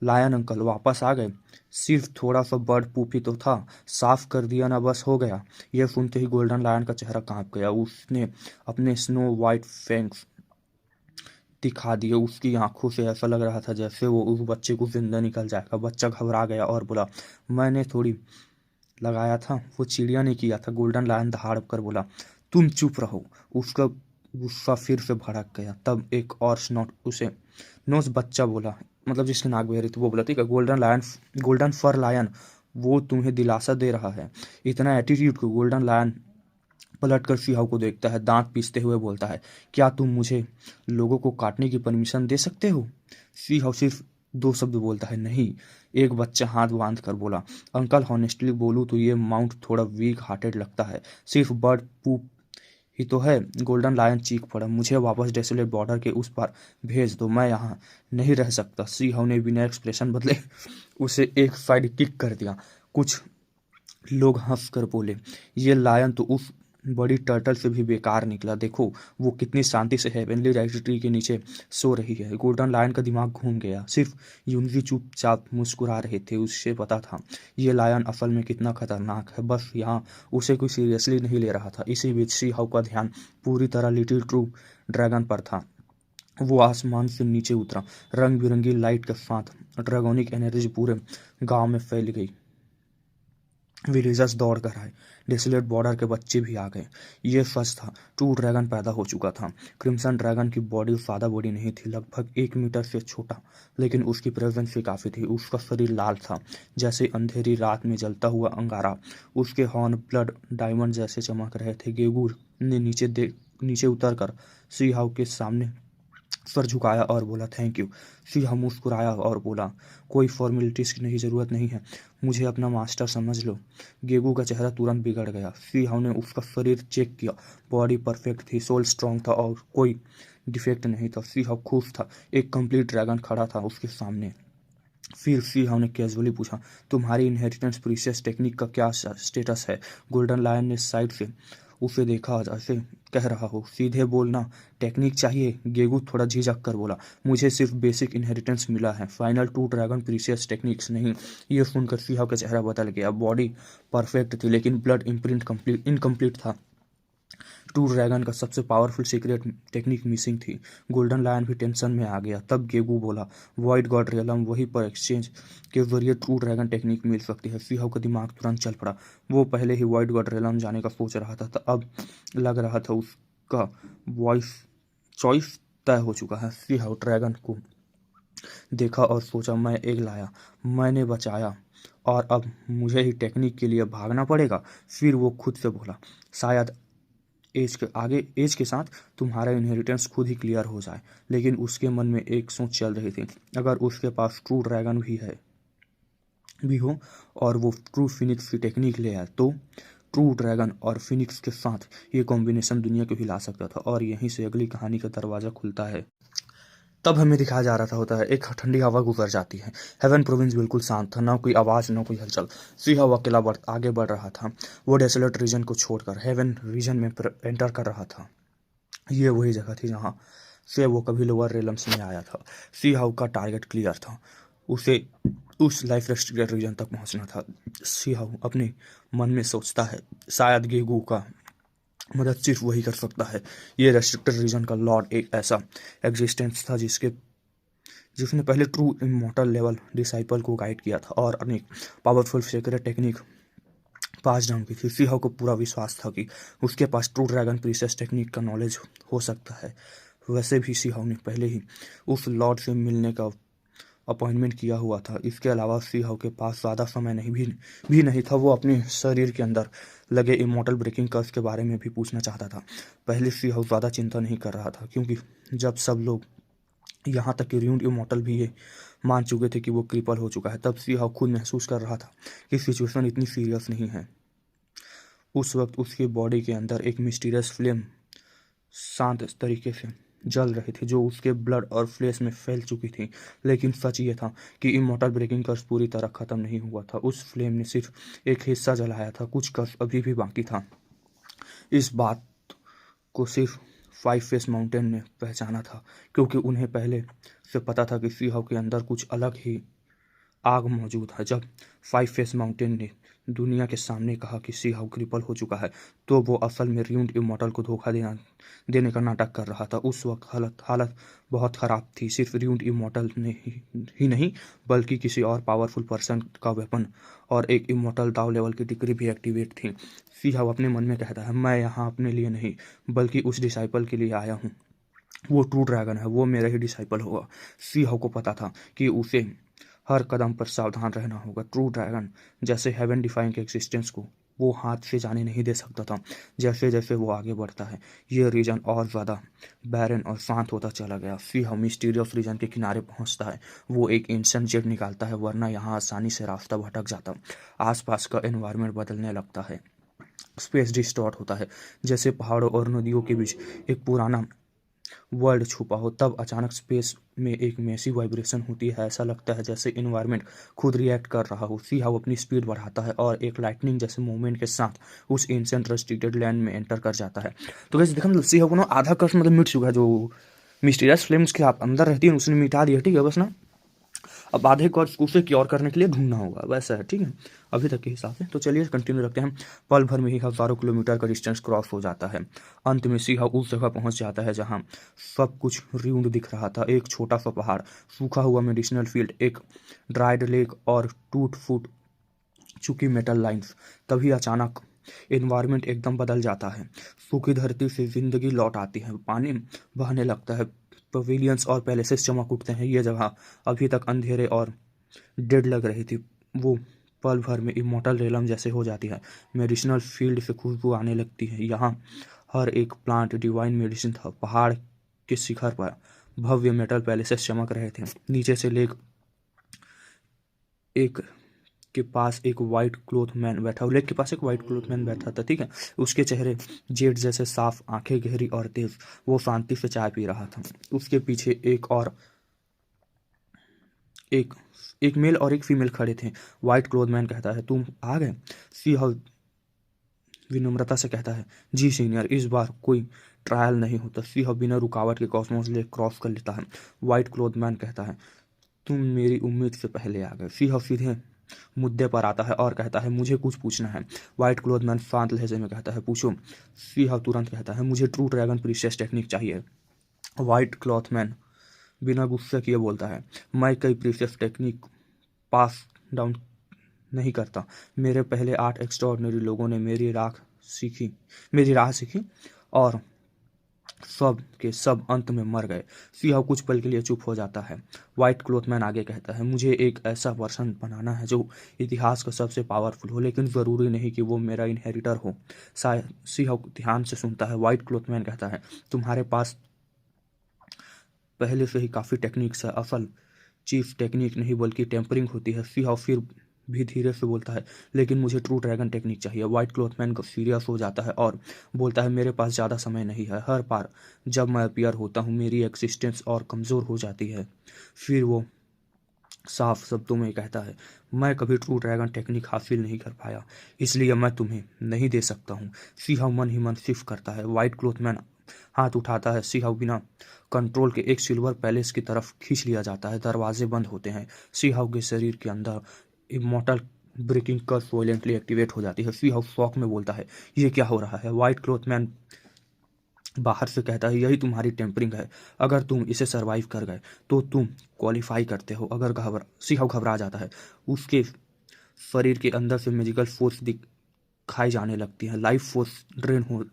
लायन अंकल वापस आ गए? सिर्फ थोड़ा सा बर्ड पूप ही तो था, साफ कर दिया ना, बस हो गया। यह सुनते ही गोल्डन लायन का चेहरा कांप गया। उसने अपने स्नो वाइट फैंक्स दिखा दिए। उसकी आंखों से ऐसा लग रहा था जैसे वो उस बच्चे को जिंदा निकल जाएगा। बच्चा घबरा गया और बोला, मैंने थोड़ी लगाया था, वो चिड़िया ने किया था। गोल्डन लायन दहाड़ कर बोला, तुम चुप रहो। उसका गुस्सा फिर से भड़क गया। तब एक और नोस बच्चा बोला, मतलब जिसकी नाक बह रही थी, वो बोला, ठीक है गोल्डन फर लायन वो तुम्हें दिलासा दे रहा है। इतना एटीट्यूड को? गोल्डन लायन पलटकर सिंह को देखता है, दांत पीसते हुए बोलता है, क्या तुम मुझे लोगों को काटने की परमिशन दे सकते हो? सिंह सिर्फ 2 शब्द बोलता है, नहीं। एक बच्चा हाथ बांध कर बोला, अंकल हॉनेस्टली बोलूँ तो ये माउंट थोड़ा वीक हार्टेड लगता है, सिर्फ बर्ड पूप ही तो है। गोल्डन लायन चीख पड़ा, मुझे वापस डेसोलेट बॉर्डर के उस पार भेज दो, मैं यहाँ नहीं रह सकता। सिंह ने बिना एक्सप्रेशन बदले उसे एक साइड किक कर दिया। कुछ लोग हंस कर बोले, ये लायन तो उस बड़ी टर्टल से भी बेकार निकला। देखो वो कितनी शांति से हेवनली राइट ट्री के नीचे सो रही है। गोल्डन लायन का दिमाग घूम गया। सिर्फ यूनिजी चुपचाप मुस्कुरा रहे थे। उससे पता था ये लायन असल में कितना खतरनाक है, बस यहाँ उसे कोई सीरियसली नहीं ले रहा था। इसी बीच सी हाउ का ध्यान पूरी तरह लिटिल ट्रू ड्रैगन पर था। वो आसमान से नीचे उतरा। रंग बिरंगी लाइट के साथ ड्रैगोनिक एनर्जी पूरे गांव में फैल गई। विलेजर्स दौड़ कर आए, डेसोलेट बॉर्डर के बच्चे भी आ गए। ये सच था, ट्रू ड्रैगन पैदा हो चुका था। क्रिम्सन ड्रैगन की बॉडी सादा बॉडी नहीं थी, लगभग 1 मीटर से छोटा, लेकिन उसकी प्रेजेंस भी काफ़ी थी। उसका शरीर लाल था, जैसे अंधेरी रात में जलता हुआ अंगारा। उसके हॉर्न ब्लड डायमंड जैसे चमक रहे थे। गेगूर ने नीचे उतर कर सी हाउ के सामने सर झुकाया और बोला थैंक यू। सिंह मुस्कुराया और बोला कोई फॉर्मेलिटीज़ की नहीं ज़रूरत नहीं है, मुझे अपना मास्टर समझ लो। गेगू का चेहरा तुरंत बिगड़ गया। सिंह ने उसका शरीर चेक किया, बॉडी परफेक्ट थी, सोल स्ट्रांग था और कोई डिफेक्ट नहीं था। सिंह खुश था, एक कंप्लीट ड्रैगन खड़ा था उसके सामने। फिर सिंह ने कैजुअली पूछा तुम्हारी इनहेरिटेंस प्रीशियस टेक्निक का क्या स्टेटस है। गोल्डन लायन ने साइड से उसे देखा जैसे कह रहा हो सीधे बोलना टेक्निक चाहिए। गेगू थोड़ा झिझक कर बोला मुझे सिर्फ बेसिक इनहेरिटेंस मिला है, फाइनल 2 ड्रैगन प्रीशियस टेक्निक्स नहीं। ये सुनकर सिंह का चेहरा बदल गया। बॉडी परफेक्ट थी लेकिन ब्लड इम्प्रिंट इनकम्प्लीट था। 2 ड्रैगन का सबसे पावरफुल सीक्रेट टेक्निक मिसिंग थी। गोल्डन लायन भी टेंशन में आ गया। तब गेगू बोला वॉइड गॉड रियलम वहीं पर एक्सचेंज के जरिए 2 ड्रैगन टेक्निक मिल सकती है। सिंह का दिमाग तुरंत चल पड़ा। वो पहले ही वॉइड गॉड रियलम जाने का सोच रहा था, अब लग रहा था उसका वॉइस चॉइस तय हो चुका है। सिंह ड्रैगन को देखा और सोचा मैं एक लाया, मैंने बचाया और अब मुझे ही टेक्निक के लिए भागना पड़ेगा। फिर वो खुद से बोला शायद एज के साथ तुम्हारा इनहेरिटेंस खुद ही क्लियर हो जाए। लेकिन उसके मन में एक सोच चल रही थी, अगर उसके पास ट्रू ड्रैगन भी हो और वो ट्रू फिनिक्स की टेक्निक ले आए तो ट्रू ड्रैगन और फिनिक्स के साथ ये कॉम्बिनेशन दुनिया को हिला सकता था। और यहीं से अगली कहानी का दरवाज़ा खुलता है। तब हमें दिखाया जा रहा होता है एक ठंडी हवा गुजर जाती है। हेवन प्रोविंस बिल्कुल शांत था, ना कोई आवाज़ ना कोई हलचल। सिंह अकेला आगे बढ़ रहा था। वो डेसोलेट रीजन को छोड़कर हेवन रीजन में एंटर कर रहा था। ये वही जगह थी जहाँ से वो कभी लोअर रेलम्स में आया था। सिंह का टारगेट क्लियर था, उसे उस लाइफ रेस्ट्रिक्टेड रीजन तक पहुंचना था। सिंह अपने मन में सोचता है शायद गेगू का मदद सिर्फ वही कर सकता है। ये रेस्ट्रिक्टेड रीजन का लॉर्ड एक ऐसा एग्जिस्टेंस था जिसने पहले ट्रू इमॉर्टल लेवल डिसाइपल को गाइड किया था और अनेक पावरफुल सीक्रेट टेक्निक पास डाउन की थी। सिंह को पूरा विश्वास था कि उसके पास ट्रू ड्रैगन प्रीसेस टेक्निक का नॉलेज हो सकता है। वैसे भी सिंह ने पहले ही उस लॉर्ड से मिलने का अपॉइंटमेंट किया हुआ था। इसके अलावा सिंह के पास ज़्यादा समय भी नहीं था। वो अपने शरीर के अंदर लगे इमॉर्टल ब्रेकिंग कर्स के बारे में भी पूछना चाहता था। पहले सिंह ज़्यादा चिंता नहीं कर रहा था, क्योंकि जब सब लोग यहाँ तक कि र्यूंड इमॉर्टल भी ये मान चुके थे कि वो क्रिपल हो चुका है, तब सिंह खुद महसूस कर रहा था कि सिचुएशन इतनी सीरियस नहीं है। उस वक्त उसकी बॉडी के अंदर एक मिस्टीरियस फ्लेम शांत तरीके से जल रही थी, जो उसके ब्लड और फ्लेश में फैल चुकी थी। लेकिन सच ये था कि इमॉर्टल ब्रेकिंग कर्स पूरी तरह ख़त्म नहीं हुआ था। उस फ्लेम ने सिर्फ एक हिस्सा जलाया था, कुछ कर्स अभी भी बाकी था। इस बात को सिर्फ 5 फेस माउंटेन ने पहचाना था, क्योंकि उन्हें पहले से पता था कि सिंह के अंदर कुछ अलग ही आग मौजूद है। जब 5 फेस माउंटेन ने दुनिया के सामने कहा कि सिंह क्रिपल हो चुका है, तो वो असल में र्यूंड इमॉर्टल को धोखा देने का नाटक कर रहा था। उस वक्त हालत बहुत ख़राब थी। सिर्फ र्यूंड इमॉर्टल ने ही नहीं, बल्कि किसी और पावरफुल पर्सन का वेपन और एक इमॉर्टल दाव लेवल की डिग्री भी एक्टिवेट थी। सिंह अपने मन में कहता है मैं यहाँ अपने लिए नहीं, बल्कि उस डिसाइपल के लिए आया हूँ। वो ट्रू ड्रैगन है, वो मेरा ही डिसाइपल होगा। सिंह को पता था कि उसे हर कदम पर सावधान रहना होगा। ट्रू ड्रैगन जैसे हेवन डिफाइंग के एग्जिस्टेंस को वो हाथ से जाने नहीं दे सकता था। जैसे जैसे वो आगे बढ़ता है, ये रीजन और ज़्यादा बैरन और शांत होता चला गया। सिंह मिस्टीरियस रीजन के किनारे पहुंचता है। वो एक एंशिएंट जेट निकालता है, वरना यहाँ आसानी से रास्ता भटक जाता। आसपास का एनवायरनमेंट बदलने लगता है, स्पेस डिस्टॉर्ट होता है, जैसे पहाड़ों और नदियों के बीच एक पुराना वर्ल्ड छुपा हो। तब अचानक स्पेस में एक मैसिव वाइब्रेशन होती है। ऐसा लगता है जैसे इन्वायरमेंट खुद रिएक्ट कर रहा हो। सिंह अपनी स्पीड बढ़ाता है और एक लाइटनिंग जैसे मूवमेंट के साथ उस एंशिएंट रेस्ट्रिक्टेड लैंड में एंटर कर जाता है। तो वैसे देखा सिंह को ना आधा कष्ट मतलब मिट चुका है। जो मिस्टीरियस फ्लेम्स के आप अंदर रहती है उसने मिटा दिया, ठीक है। बस ना अब आधे कॉर्स उसे क्योर करने के लिए ढूंढना होगा, वैसा है, ठीक है, अभी तक के हिसाब से। तो चलिए कंटिन्यू रखते हैं। पल भर में ही हज़ारों किलोमीटर का डिस्टेंस क्रॉस हो जाता है। अंत में सिंह उस जगह पहुंच जाता है जहां सब कुछ र्यूंड दिख रहा था। एक छोटा सा पहाड़, सूखा हुआ मेडिसिनल फील्ड, एक ड्राइड लेक और टूट फूट चुकी मेटल लाइन्स। तभी अचानक एनवायरनमेंट एकदम बदल जाता है। सूखी धरती से जिंदगी लौट आती है, पानी बहने लगता है, पवेलियंस और पैलेसेस चमक उठते हैं। ये जगह अभी तक अंधेरे और डेड लग रही थी, वो पल भर में इमॉर्टल रेलम जैसे हो जाती है। मेडिसिनल फील्ड से खुशबू आने लगती है। यहाँ हर एक प्लांट डिवाइन मेडिसिन था। पहाड़ के शिखर पर भव्य मेटल पैलेसेस चमक रहे थे। नीचे से लेक एक के पास एक वाइट क्लोथ मैन बैठा, लेक के पास एक वाइट क्लोथ मैन बैठा था, ठीक है। उसके चेहरे जेड जैसे साफ, आंखें गहरी और तेज। वो शांति से चाय पी रहा था। उसके पीछे एक एक मेल और एक फीमेल खड़े थे। वाइट क्लोथ मैन कहता है, तुम आ गए? सी हाउ विनम्रता से कहता है, जी सीनियर, इस बार कोई ट्रायल नहीं होता। सी हाउ बिना रुकावट के कॉस्मोस लेक क्रॉस कर लेता है। वाइट क्लोथ मैन कहता है, तुम मेरी उम्मीद से पहले आ गए। सी हाउ सीधे मुद्दे पर आता है और कहता है, मुझे कुछ पूछना है। वाइट क्लोथ मैन शांत लहजे में कहता है, पूछो। सी हाउ तुरंत कहता है, मुझे ट्रू ड्रैगन प्रीशियस टेक्निक चाहिए। वाइट क्लॉथ मैन बिना गुस्से किए बोलता है, मैं कई प्रीशियस टेक्निक पास डाउन नहीं करता। मेरे पहले 8 एक्स्ट्राऑर्डिनरी लोगों ने मेरी राह सीखी और सब के सब अंत में मर गए। सिंह कुछ पल के लिए चुप हो जाता है। व्हाइट क्लोथमैन आगे कहता है, मुझे एक ऐसा पर्सन बनाना है जो इतिहास का सबसे पावरफुल हो, लेकिन ज़रूरी नहीं कि वो मेरा इनहेरिटर हो। शायद सिंह ध्यान से सुनता है। व्हाइट क्लोथमैन कहता है, तुम्हारे पास पहले से ही काफ़ी टेक्निक्स है। असल चीफ टेक्निक नहीं बल्कि टेम्परिंग होती है। सिंह फिर भी धीरे से बोलता है, लेकिन मुझे ट्रू ड्रैगन टेक्निक चाहिए। व्हाइट क्लोथमैन सीरियस हो जाता है और बोलता है, मेरे पास ज़्यादा समय नहीं है। हर बार जब मैं अपीयर होता हूँ मेरी एक्सिस्टेंस और कमज़ोर हो जाती है। फिर वो साफ शब्दों में कहता है, मैं कभी ट्रू ड्रैगन टेक्निक हासिल नहीं कर पाया, इसलिए मैं तुम्हें नहीं दे सकता हूँ। सिंह मन ही मन शिफ्ट करता है। व्हाइट क्लोथमैन हाथ उठाता है। सिंह बिना कंट्रोल के एक सिल्वर पैलेस की तरफ खींच लिया जाता है। दरवाजे बंद होते हैं। सिंह के शरीर के अंदर इमॉर्टल ब्रेकिंग कर्स वायलेंटली एक्टिवेट हो जाती है। सिंह शॉक में बोलता है, ये क्या हो रहा है? व्हाइट क्लोथमैन बाहर से कहता है, यही तुम्हारी टेम्परिंग है। अगर तुम इसे सरवाइव कर गए तो तुम क्वालिफाई करते हो। अगर सिंह घबरा जाता है। उसके शरीर के अंदर से मैजिकल फोर्स दिखाई जाने लगती है। लाइफ फोर्स ड्रेन हो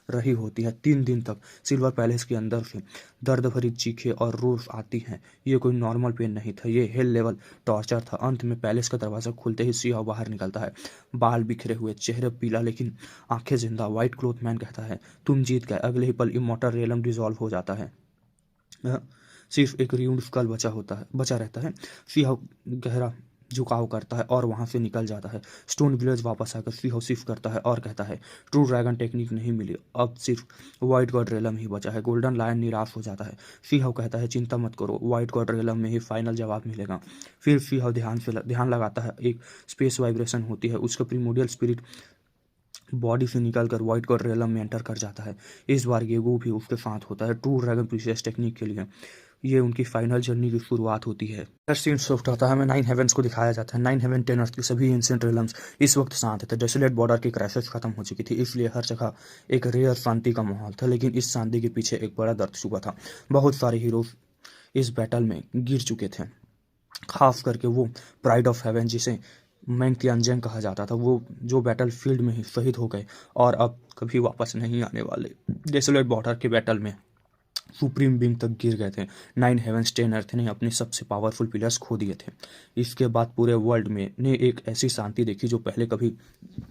रही होती है। 3 दिन तक सिल्वर पैलेस के अंदर से दर्द भरी चीखें और रोज आती हैं। ये कोई नॉर्मल पेन नहीं था, ये हेल लेवल टॉर्चर था। अंत में पैलेस का दरवाजा खुलते ही सिंह बाहर निकलता है। बाल बिखरे हुए, चेहरे पीला लेकिन आंखें जिंदा। व्हाइट क्लोथ मैन कहता है, तुम जीत गए। अगले ही पल इमॉर्टल रेलम डिसॉल्व हो जाता है। सिर्फ एक रियूड स्कल बचा रहता है। सिंह गहरा झुकाव करता है और वहां से निकल जाता है। स्टोन विलेज वापस आकर सिंह शिफ्ट करता है और कहता है, ट्रू ड्रैगन टेक्निक नहीं मिली, अब सिर्फ व्हाइट गॉड रेलम ही बचा है। गोल्डन लायन निराश हो जाता है। सिंह कहता है, चिंता मत करो, व्हाइट गॉड रेलम में ही फाइनल जवाब मिलेगा। फिर सिंह ध्यान लगाता है। एक स्पेस वाइब्रेशन होती है। उसका प्रीमोडियल स्पिरिट बॉडी से निकलकर व्हाइट गॉड रेलम में एंटर कर जाता है। इस बार येगू भी उसके साथ होता है। ट्रू ड्रैगन प्रीशियस टेक्निक के लिए ये उनकी फाइनल जर्नी की शुरुआत होती है। सीन शिफ्ट होता है। हमें 9 हेवंस को दिखाया जाता है। 9 हेवन 10 अर्थ की सभी एंशिएंट रेलम्स इस वक्त शांत थे। डेसोलेट बॉर्डर की क्राइसिस खत्म हो चुकी थी, इसलिए हर जगह एक रेयर शांति का माहौल था। लेकिन इस शांति के पीछे एक बड़ा दर्द छुपा था। बहुत सारे हीरोज इस बैटल में गिर चुके थे, खास करके वो प्राइड ऑफ हेवन जिसे मैंग तियानजेंग कहा जाता था, वो जो बैटल फील्ड में ही शहीद हो गए और अब कभी वापस नहीं आने वाले। डेसोलेट बॉर्डर के बैटल में सुप्रीम बींग तक गिर गए थे। 9 हेवंस 10 अर्थ ने अपने सबसे पावरफुल पिलर्स खो दिए थे। इसके बाद पूरे वर्ल्ड में ने एक ऐसी शांति देखी जो पहले कभी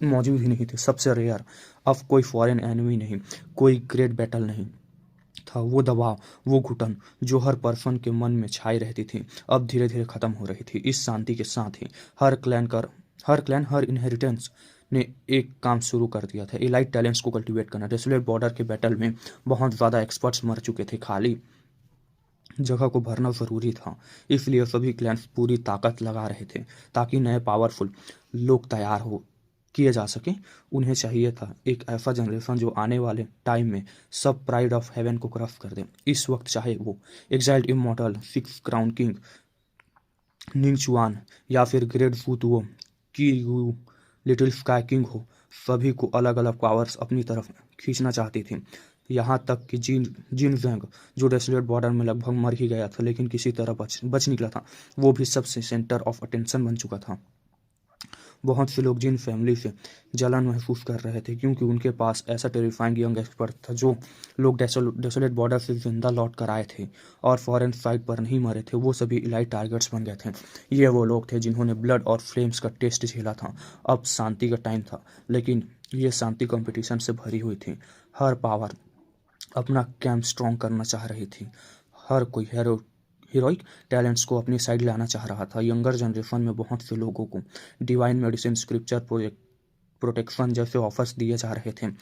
मौजूद ही नहीं थी। सबसे रेयर। अब कोई फॉरेन एनिमी नहीं, कोई ग्रेट बैटल नहीं था। वो दबाव, वो घुटन जो हर पर्सन के मन में छाई रहती थी, अब धीरे धीरे खत्म हो रही थी। इस शांति के साथ ही हर क्लैन, हर इनहेरिटेंस ने एक काम शुरू कर दिया था, एलाइट टैलेंट्स को कल्टीवेट करना। डेसोलेट बॉर्डर के बैटल में बहुत ज़्यादा एक्सपर्ट्स मर चुके थे, खाली जगह को भरना ज़रूरी था। इसलिए सभी क्लैन्स पूरी ताकत लगा रहे थे ताकि नए पावरफुल लोग तैयार हो किए जा सके। उन्हें चाहिए था एक ऐसा जनरेशन जो आने वाले टाइम में सब प्राइड ऑफ हेवन को क्रश कर दे। इस वक्त चाहे वो एग्जाइल्ड इमॉर्टल 6 क्राउन किंग निंग चुआन या फिर ग्रेट फूतुओ की लिटिल स्काई किंग हो, सभी को अलग अलग पावर्स अपनी तरफ खींचना चाहती थी। यहाँ तक कि जिन जंग जो डेसोलेट बॉर्डर में लगभग मर ही गया था लेकिन किसी तरह बच निकला था, वो भी सबसे सेंटर ऑफ अटेंशन बन चुका था। बहुत से लोग जिन फैमिली से जलन महसूस कर रहे थे क्योंकि उनके पास ऐसा टेरिफाइंग यंग एक्सपर्ट था। जो लोग डेसोलेट बॉर्डर से जिंदा लौट कर आए थे और फॉरेन साइड पर नहीं मरे थे, वो सभी इलाइट टारगेट्स बन गए थे। ये वो लोग थे जिन्होंने ब्लड और फ्लेम्स का टेस्ट झेला था। अब शांति का टाइम था, लेकिन ये शांति कंपटीशन से भरी हुई थी। हर पावर अपना कैंप स्ट्रॉन्ग करना चाह रही थी। हर कोई हीरोइक टैलेंट्स को अपनी साइड लाना चाह रहा था। यंगर जनरेशन में बहुत से लोगों को डिवाइन मेडिसिन, स्क्रिप्चर प्रोटेक्शन जैसे ऑफर्स दिए जा रहे थे।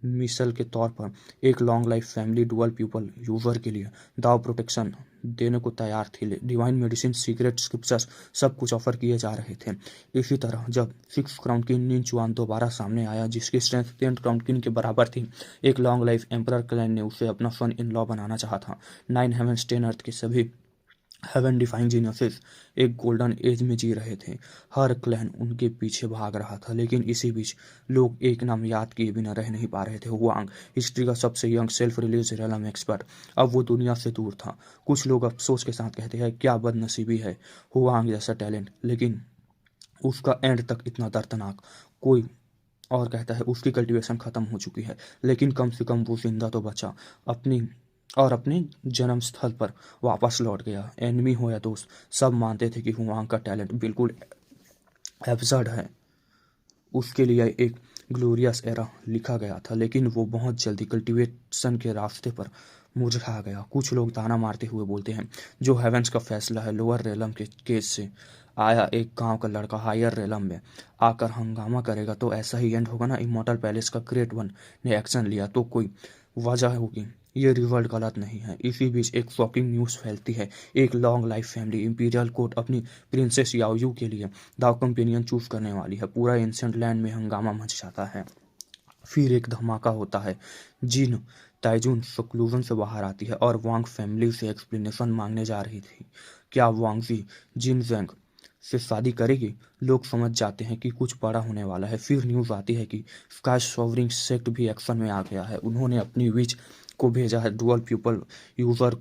मिसल के तौर पर एक long life family dual people user के लिए दाव प्रोटेक्शन देने को तैयार थी। डिवाइन मेडिसिन, सीक्रेट स्क्रिप्चर्स, सब कुछ ऑफर किए जा रहे थे। इसी तरह जब 6 क्राउन किंग निन चुआन दोबारा सामने आया, जिसकी स्ट्रेंथ 10 क्राउन किंग के बराबर थी, एक लॉन्ग लाइफ एम्परर क्लैन ने उसे अपना सन इन लॉ बनाना चाहा था। 9 हेवंस 10 अर्थ के सभी हेवन डिफाइंग जीनियसेस एक गोल्डन एज में जी रहे थे। हर क्लैन उनके पीछे भाग रहा था, लेकिन इसी बीच लोग एक नाम याद किए बिना रह नहीं पा रहे थे। हुआंग, हिस्ट्री का सबसे यंग सेल्फ रिलीज रेलम एक्सपर्ट, अब वो दुनिया से दूर था। कुछ लोग अफसोस के साथ कहते हैं क्या बदनसीबी है हुआंग जैसा टैलेंट, लेकिन उसका एंड तक इतना दर्दनाक। कोई और कहता है उसकी कल्टीवेशन खत्म हो चुकी है, लेकिन कम से कम वो जिंदा तो बचा, अपने जन्म स्थल पर वापस लौट गया। एनिमी हो या दोस्त, सब मानते थे कि हुआंग का टैलेंट बिल्कुल एब्सर्ड है। उसके लिए एक ग्लोरियस एरा लिखा गया था, लेकिन वो बहुत जल्दी कल्टीवेशन के रास्ते पर मुरझा गया। कुछ लोग ताना मारते हुए बोलते हैं जो हेवेंस का फैसला है लोअर रेलम के केस से आया। एक गांव का लड़का हायर रेलम में आकर हंगामा करेगा तो ऐसा ही एंड होगा ना। इमॉर्टल पैलेस का ग्रेट वन ने एक्शन लिया तो कोई वजह होगी। ये रिवॉल्ट गलत नहीं है। इसी बीच एक शॉकिंग न्यूज़ फैलती है। एक long life family imperial court अपनी प्रिंसेस याओयू के लिए दाव कंपेनियन चूज करने वाली है। पूरा एंशिएंट लैंड में हंगामा मच जाता है। फिर एक धमाका होता है। जिन ताइजुन सक्लूजन से बाहर आती है और वांग फैमिली से एक्सप्लेनेशन मांगने जा रही थी। क्या वांगजी जिन जैंग से शादी करेगी? लोग समझ जाते हैं कि कुछ बड़ा होने वाला है। फिर न्यूज़ आती है कि स्काई सॉवरिंग सेक्ट भी एक्शन में आ गया है। उन्होंने अपनी विच को भेजा है डुअल पीपल यूजर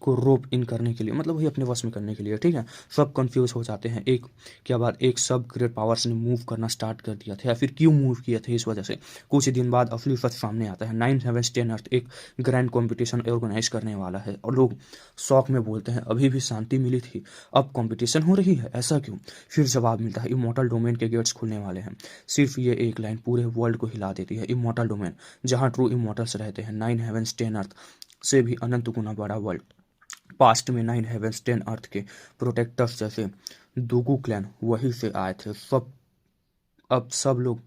को रोप इन करने के लिए, मतलब वही अपने वश में करने के लिए। ठीक है, सब कंफ्यूज हो जाते हैं। एक के बाद एक सब ग्रेट पावर्स ने मूव करना स्टार्ट कर दिया था, या फिर क्यों मूव किया था, इस वजह से। कुछ दिन बाद असली सच सामने आता है। 9 हेवंस 10 अर्थ एक ग्रैंड कॉम्पिटिशन ऑर्गेनाइज करने वाला है और लोग शौक में बोलते हैं अभी भी शांति मिली थी, अब कॉम्पिटिशन हो रही है, ऐसा क्यों? फिर जवाब मिलता है इमॉर्टल डोमेन के गेट्स खुलने वाले हैं। सिर्फ ये एक लाइन पूरे वर्ल्ड को हिला देती है। इमॉर्टल डोमेन, जहाँ ट्रू इमॉर्टल्स रहते हैं। 9 हेवंस 10 अर्थ से भी अनंत गुना बड़ा वर्ल्ड। पास्ट में 9 हेवंस 10 अर्थ के प्रोटेक्टर्स जैसे दुगु क्लैन वहीं से आए थे। अब सब लोग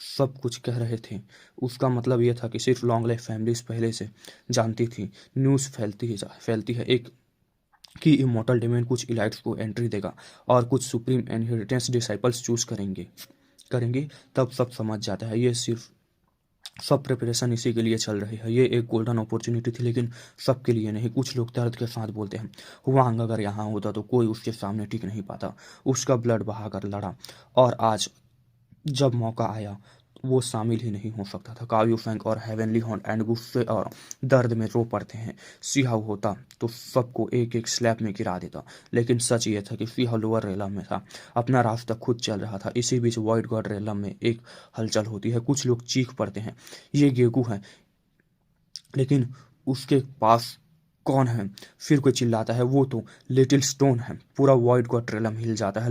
सब कुछ कह रहे थे। उसका मतलब यह था कि सिर्फ लॉन्ग लाइफ फैमिलीज पहले से जानती थी। न्यूज़ फैलती है एक कि इमॉर्टल डोमेन कुछ इलाइट्स को एंट्री देगा और कुछ सुप्रीम इनहेरिटेंस डिसाइपल्स चूज करेंगे। तब सब समझ जाता है ये सिर्फ सब प्रिपरेशन इसी के लिए चल रही है। ये एक गोल्डन अपॉर्चुनिटी थी, लेकिन सबके लिए नहीं। कुछ लोग दर्द के साथ बोलते हैं हुआंग अगर यहाँ होता तो कोई उसके सामने टिक नहीं पाता। उसका ब्लड बहाकर लड़ा और आज जब मौका आया वो शामिल ही नहीं हो सकता था। काव्यू फैंक और हेवनली हॉर्न एंड गुस्से और दर्द में रो पड़ते हैं। सिहाव होता तो सबको एक एक स्लैब में गिरा देता, लेकिन सच ये था कि सिहाव लोअर रेलम में था, अपना रास्ता खुद चल रहा था। इसी बीच वाइट गॉड रेलम में एक हलचल होती है। कुछ लोग चीख पड़ते हैं ये गेगू है, लेकिन उसके पास कौन है? फिर कोई चिल्लाता है वो तो लिटिल स्टोन है। पूरा वाइट गॉड रेलम हिल जाता है।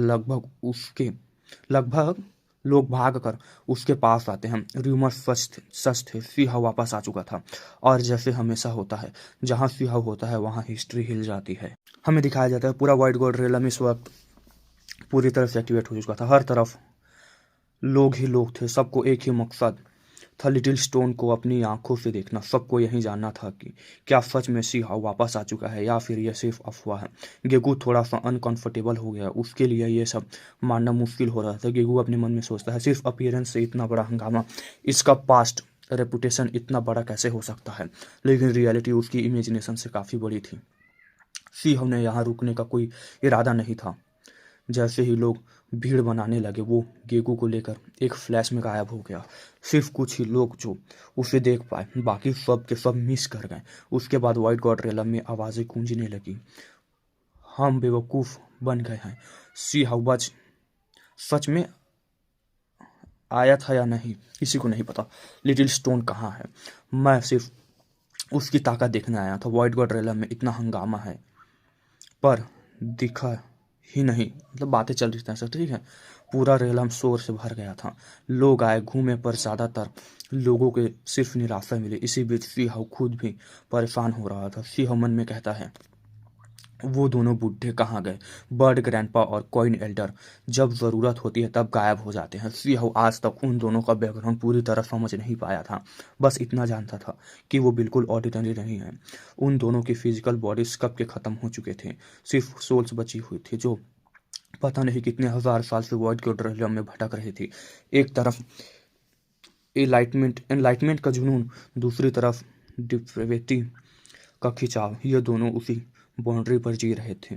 लगभग लोग भाग कर उसके पास आते हैं। रूमर सच थे। सिहाव वापस आ चुका था, और जैसे हमेशा होता है जहाँ सिहाव होता है वहाँ हिस्ट्री हिल जाती है। हमें दिखाया जाता है पूरा वाइट गॉड रेलम इस वक्त पूरी तरह से एक्टिवेट हो चुका था। हर तरफ लोग ही लोग थे। सबको एक ही मकसद था, लिटिल स्टोन को अपनी आंखों से देखना। सबको यही जानना था कि क्या सच में सिहाव वापस आ चुका है या फिर यह सिर्फ अफवाह है। गेगू थोड़ा सा अनकंफर्टेबल हो गया। उसके लिए ये सब मानना मुश्किल हो रहा था। गेगू अपने मन में सोचता है सिर्फ अपीयरेंस से इतना बड़ा हंगामा, इसका पास्ट रेपुटेशन इतना बड़ा कैसे हो सकता है? लेकिन रियलिटी उसकी इमेजिनेशन से काफ़ी बड़ी थी। सिहाव ने यहाँ रुकने का कोई इरादा नहीं था। जैसे ही लोग भीड़ बनाने लगे वो गेगू को लेकर एक फ्लैश में गायब हो गया। सिर्फ कुछ ही लोग जो उसे देख पाए, बाकी सब के सब मिस कर गए। उसके बाद वाइट गॉड रेलम में आवाज़ें गूंजने लगी, हम बेवकूफ़ बन गए हैं। सिहाव सच में आया था या नहीं किसी को नहीं पता। लिटिल स्टोन कहाँ है? मैं सिर्फ उसकी ताकत देखने आया था। वाइट गॉड रेलम में इतना हंगामा है पर दिखा ही नहीं, मतलब बातें चल रही थी ऐसा। ठीक है, पूरा रेलम शोर से भर गया था। लोग आए घूमे पर ज़्यादातर लोगों के सिर्फ निराशा मिली। इसी बीच सी हाउ खुद भी परेशान हो रहा था। सी हाउ मन में कहता है, वो दोनों बूढ़े कहाँ गए? बर्ड ग्रैंडपा और कॉइन एल्डर जब ज़रूरत होती है तब गायब हो जाते हैं। सी हाउ आज तक उन दोनों का बैकग्राउंड पूरी तरह समझ नहीं पाया था। बस इतना जानता था कि वो बिल्कुल ऑर्डिनरी नहीं है। उन दोनों की फिजिकल बॉडीज कब के ख़त्म हो चुके थे, सिर्फ सोल्स बची हुई थी जो पता नहीं कितने हजार साल से वॉइड क्वाड्रिलम में भटक रही थी। एक तरफ एनलाइटमेंट का जुनून, दूसरी तरफ डिप्रेविटी का खिंचाव, ये दोनों उसी बाउंड्री पर जी रहे थे।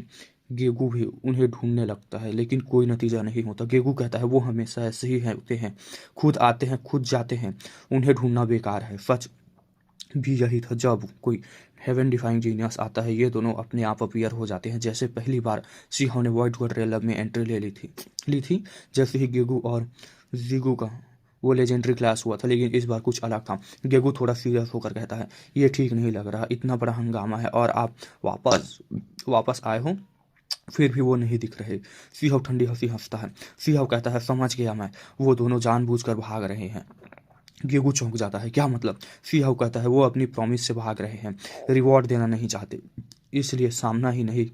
गेगू भी उन्हें ढूंढने लगता है लेकिन कोई नतीजा नहीं होता। गेगू कहता है वो हमेशा ऐसे ही होते हैं, खुद आते हैं खुद जाते हैं, उन्हें ढूंढना बेकार है। सच भी यही था। जब कोई हेवन डिफाइंग जीनियस आता है ये दोनों अपने आप अपीयर हो जाते हैं। जैसे पहली बार सिंह ने वॉइड क्वाड्रिलम में एंट्री ली थी। जैसे ही गेगू और जीगू का वो लेजेंडरी क्लास हुआ था, लेकिन इस बार कुछ अलग था। गेगू थोड़ा सीरियस होकर कहता है, ये ठीक नहीं लग रहा, इतना बड़ा हंगामा है और आप वापस आए हो फिर भी वो नहीं दिख रहे। सी हाउ ठंडी हंसी हंसता है। सी हाउ कहता है, समझ गया मैं, वो दोनों जानबूझकर भाग रहे हैं। गेगू चौंक जाता है, क्या मतलब? सी हाउ कहता है, वो अपनी प्रॉमिस से भाग रहे हैं, रिवॉर्ड देना नहीं चाहते, इसलिए सामना ही नहीं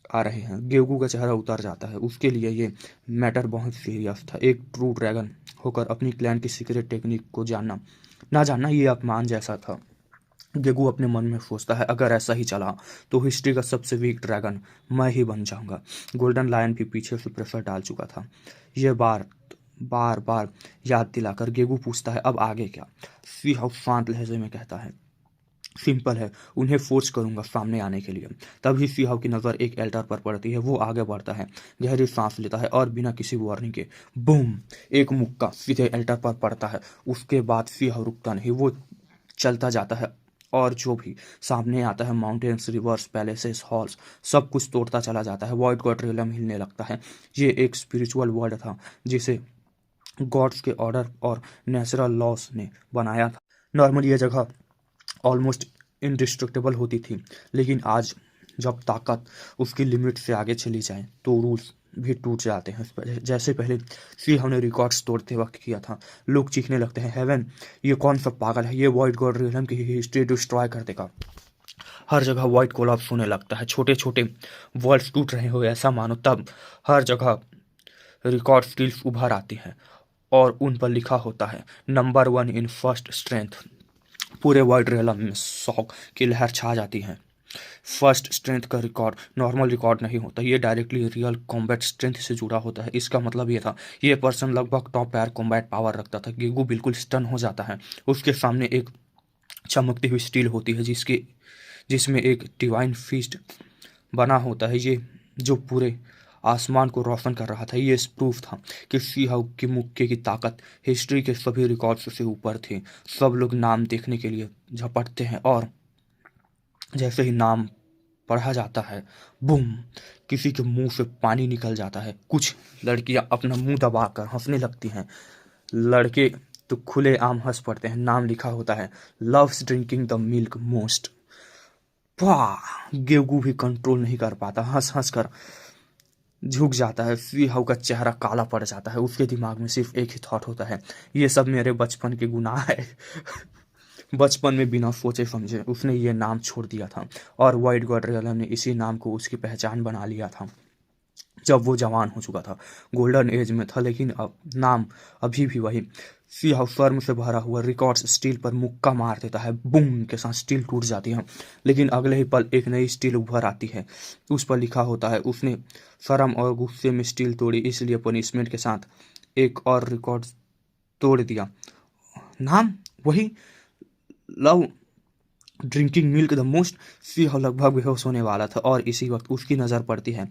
आ रहे हैं। गेगू का चेहरा उतर जाता है। उसके लिए ये मैटर बहुत सीरियस था। एक ट्रू ड्रैगन होकर अपनी क्लैन की सीक्रेट टेक्निक को ना जानना ये अपमान जैसा था। गेगू अपने मन में सोचता है, अगर ऐसा ही चला तो हिस्ट्री का सबसे वीक ड्रैगन मैं ही बन जाऊंगा। गोल्डन लायन भी पीछे से प्रेशर डाल चुका था। ये बार बार याद दिलाकर गेगू पूछता है, अब आगे क्या? सी हाउ शांत लहजे में कहता है, सिंपल है, उन्हें फोर्स करूंगा सामने आने के लिए। तभी सी हाउ की नज़र एक एल्टर पर पड़ती है। वो आगे बढ़ता है, गहरी सांस लेता है और बिना किसी वार्निंग के बूम, एक मुक्का सीधे एल्टर पर पड़ता है। उसके बाद सी हाउ रुकता नहीं, वो चलता जाता है और जो भी सामने आता है, माउंटेन्स, रिवर्स, पैलेसेस, हॉल्स, सब कुछ तोड़ता चला जाता है। वॉइड क्वाड्रिलम हिलने लगता है। ये एक स्पिरिचुअल वर्ल्ड था जिसे गॉड्स के ऑर्डर और नेचुरल लॉस ने बनाया था। नॉर्मली ये जगह ऑलमोस्ट इंडिस्ट्रक्टेबल होती थी, लेकिन आज जब ताकत उसकी लिमिट से आगे चली जाए तो रूल्स भी टूट जाते हैं। जैसे पहले सी हमने रिकॉर्ड्स तोड़ते वक्त किया था। लोग चीखने लगते हैं, हेवन, ये कौन सा पागल है, ये वॉइड क्वाड्रिलम की हिस्ट्री डिस्ट्रॉय कर देगा। हर जगह वाइट कोलैप्स होने लगता है, छोटे छोटे वर्ल्ड्स टूट रहे हो ऐसा मानो। तब हर जगह रिकॉर्ड स्किल्स उभर आती हैं और उन पर लिखा होता है, नंबर 1 इन फर्स्ट स्ट्रेंथ। पूरे वर्ल्ड रियलम में शौक की लहर छा जाती है। फर्स्ट स्ट्रेंथ का रिकॉर्ड नॉर्मल रिकॉर्ड नहीं होता, ये डायरेक्टली रियल कॉम्बैट स्ट्रेंथ से जुड़ा होता है। इसका मतलब ये था, ये पर्सन लगभग टॉप टायर कॉम्बैट पावर रखता था। गेगू बिल्कुल स्टन हो जाता है। उसके सामने एक चमकती हुई स्टील होती है जिसमें एक डिवाइन फीस्ट बना होता है, ये जो पूरे आसमान को रोशन कर रहा था। ये प्रूफ था कि सी हाउ की मुक्के की ताकत हिस्ट्री के सभी रिकॉर्ड्स से ऊपर थी। सब लोग नाम देखने के लिए झपटते हैं और जैसे ही नाम पढ़ा जाता है, बूम, किसी के मुंह से पानी निकल जाता है। कुछ लड़कियां अपना मुंह दबाकर हंसने लगती हैं, लड़के तो खुले आम हंस पड़ते हैं। नाम लिखा होता है, loves drinking the milk most. वाह! गेगू भी कंट्रोल नहीं कर पाता, हंस हंस कर झुक जाता है। सी हाउ का चेहरा काला पड़ जाता है। उसके दिमाग में सिर्फ एक ही थॉट होता है, ये सब मेरे बचपन के गुनाह है। बचपन में बिना सोचे समझे उसने ये नाम छोड़ दिया था और वाइड क्वाड्रिलम ने इसी नाम को उसकी पहचान बना लिया था जब वो जवान हो चुका था, गोल्डन एज में था। लेकिन अब नाम अभी भी वही। सी हाउ शर्म से भरा हुआ रिकॉर्ड्स स्टील पर मुक्का मार देता है, बूम के साथ स्टील टूट जाती है। लेकिन अगले ही पल एक नई स्टील उभर आती है। उस पर लिखा होता है, उसने शर्म और गुस्से में स्टील तोड़ी, इसलिए पनिशमेंट के साथ एक और रिकॉर्ड तोड़ दिया। नाम वही, love drinking milk the most. See how लगभग बेहोश होने वाला था और इसी वक्त उसकी नज़र पड़ती है।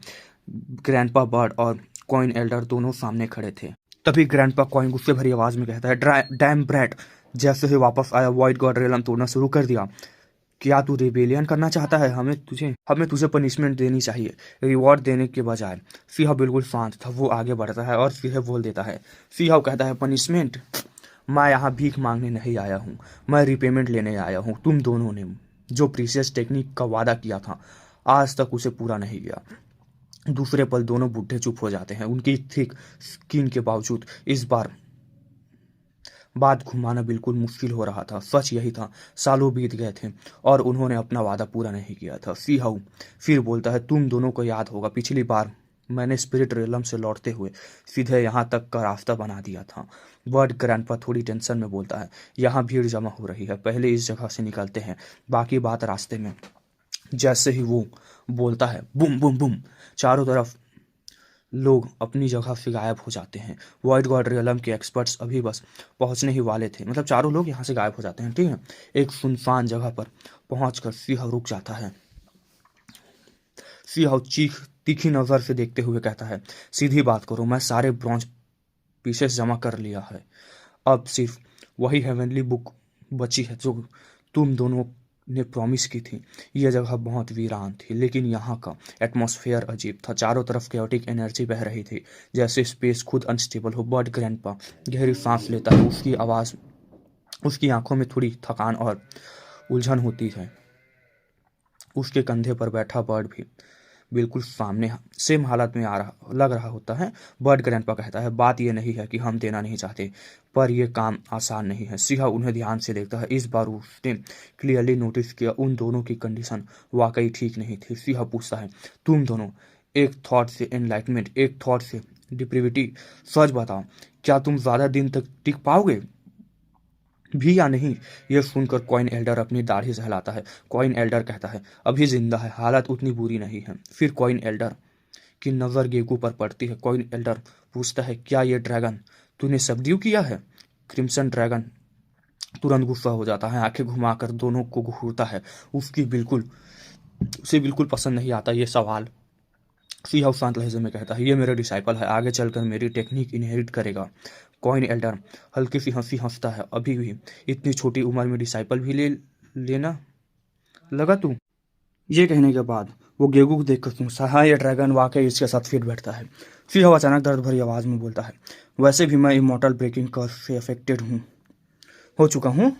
ग्रैंडपा बर्ड और कॉइन एल्डर दोनों सामने खड़े थे। तभी ग्रैंडपा कॉइन गुस्से भरी आवाज में कहता है, डैम ब्रैट, जैसे ही वापस आया वाइट क्वाड्रिलम तोड़ना शुरू कर दिया। क्या तू रिबेलियन करना चाहता है? हमें तुझे पनिशमेंट देनी चाहिए, रिवॉर्ड देने के बजाय। सी हाउ बिल्कुल शांत था। वो आगे बढ़ता है और सीधे बोल देता है। सी हाउ कहता है, पनिशमेंट? मैं यहाँ भीख मांगने नहीं आया हूँ, मैं रिपेमेंट लेने आया हूँ। तुम दोनों ने जो प्रीशियस टेक्निक का वादा किया था आज तक उसे पूरा नहीं किया। दूसरे पल दोनों बुढ़े चुप हो जाते हैं। उनकी थिक स्किन के बावजूद इस बार बात घुमाना बिल्कुल मुश्किल हो रहा था। सच यही था, सालों बीत गए थे और उन्होंने अपना वादा पूरा नहीं किया था। सी हाउ फिर बोलता है, तुम दोनों को याद होगा पिछली बार मैंने स्पिरिट रेलम से लौटते हुए सीधे यहाँ तक का रास्ता बना दिया था। बर्ड ग्रैंडपा थोड़ी टेंशन में बोलता है, यहाँ भीड़ जमा हो रही है, पहले इस जगह से निकलते हैं, बाकी बात रास्ते में। जैसे ही वो बोलता है, बुम बुम बुम, चारों तरफ लोग अपनी जगह से गायब हो जाते हैं। वाइट गॉड रियलम के एक्सपर्ट्स अभी बस पहुंचने ही वाले थे, मतलब चारों लोग यहाँ से गायब हो जाते हैं, ठीक है। एक सुनसान जगह पर पहुंचकर सीहाव रुक जाता है। सीहाव तीखी नजर से देखते हुए कहता है, सीधी बात करो, मैं सारे ब्रॉन्ज पीसेस जमा कर लिया है, अब सिर्फ वही हेवनली बुक बची है जो तुम दोनों ने प्रॉमिस की थी। यह जगह बहुत वीरान थी, लेकिन यहाँ का एटमॉस्फेयर अजीब था। चारों तरफ कैओटिक एनर्जी बह रही थी, जैसे स्पेस खुद अनस्टेबल हो। बर्ड ग्रैंडपा गहरी सांस लेता है, उसकी आंखों में थोड़ी थकान और उलझन होती है। उसके कंधे पर बैठा बर्ड भी बिल्कुल सामने सेम हालत में लग रहा होता है। बर्ड ग्रैंडपा कहता है, बात यह नहीं है कि हम देना नहीं चाहते, पर यह काम आसान नहीं है। सिहा उन्हें ध्यान से देखता है। इस बार उसने क्लियरली नोटिस किया उन दोनों की कंडीशन वाकई ठीक नहीं थी। सिहा पूछता है, तुम दोनों, एक थॉट से एनलाइटमेंट, एक थॉट से डिप्रिविटी, सच बताओ, क्या तुम ज़्यादा दिन तक टिक पाओगे भी या नहीं? यह सुनकर कॉइन एल्डर अपनी दाढ़ी सहलाता है। कॉइन एल्डर कहता है, अभी जिंदा है, हालत उतनी बुरी नहीं है। फिर कॉइन एल्डर की नज़र गेगू पर पड़ती है। कॉइन एल्डर पूछता है, क्या ये ड्रैगन तूने सबड्यू किया है? क्रिम्सन ड्रैगन तुरंत गुस्सा हो जाता है, आंखें घुमाकर दोनों को घूरता है। उसे बिल्कुल पसंद नहीं आता ये सवाल। सी हाउ शांत लहजे में कहता है, ये मेरा डिसाइपल है, आगे चलकर मेरी टेक्निक इनहेरिट करेगा। कॉइन एल्डर हल्की सी हंसी हंसता है, अभी भी इतनी छोटी उम्र में डिसाइपल भी लेना लगा तू? ये कहने के बाद वो गेगू को देखकर पूछता है, हाँ ये ड्रैगन वाकई इसके साथ फिट बैठता है। सी हाउ अचानक दर्द भरी आवाज़ में बोलता है, वैसे भी मैं इमॉर्टल ब्रेकिंग कर्स से अफेक्टेड हो चुका हूँ,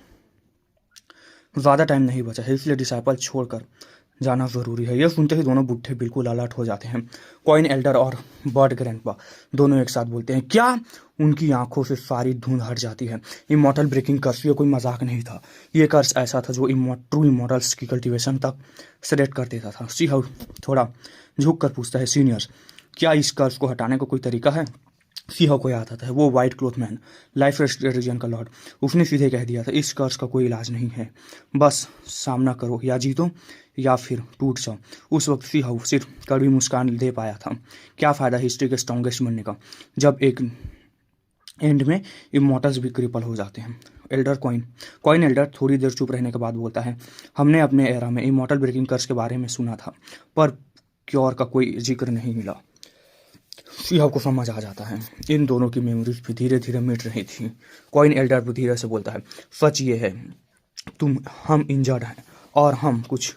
ज़्यादा टाइम नहीं बचा है, इसलिए डिसाइपल छोड़कर जाना ज़रूरी है। यह सुनते ही दोनों बुढ़े बिल्कुल अलर्ट हो जाते हैं। कॉइन एल्डर और बर्ड ग्रैंडपा दोनों एक साथ बोलते हैं, क्या? उनकी आंखों से सारी धुंध हट जाती है। इमॉर्टल ब्रेकिंग कर्स ये कोई मजाक नहीं था, ये कर्स ऐसा था जो ट्रू इमॉर्टल्स की कल्टिवेशन तक सेलेक्ट कर देता था। सी हाउ थोड़ा झुक कर पूछता है, सीनियर्स, क्या इस कर्स को हटाने का कोई तरीका है? सी हाउ को याद आता है, वो white cloth man, life reason का लॉर्ड, उसने सीधे कह दिया था, इस कर्स का कोई इलाज नहीं है, बस सामना करो, या जीतो या फिर टूट जाओ। उस वक्त सी हाउ सिर्फ कड़वी मुस्कान दे पाया था। क्या फ़ायदा हिस्ट्री के स्ट्रॉन्गेस्ट बनने का जब एक एंड में इमॉर्टल्स भी क्रिपल हो जाते हैं। कॉइन एल्डर थोड़ी देर चुप रहने के बाद बोलता है, हमने अपने एरा में इमॉर्टल ब्रेकिंग कर्स के बारे में सुना था, पर क्योर का कोई जिक्र नहीं मिला। सिहाव को समझ आ जाता है, इन दोनों की मेमोरीज भी धीरे धीरे मिट रही थी। कॉइन एल्डर भी धीरे से बोलता है, सच ये है हम इंजर्ड हैं और हम कुछ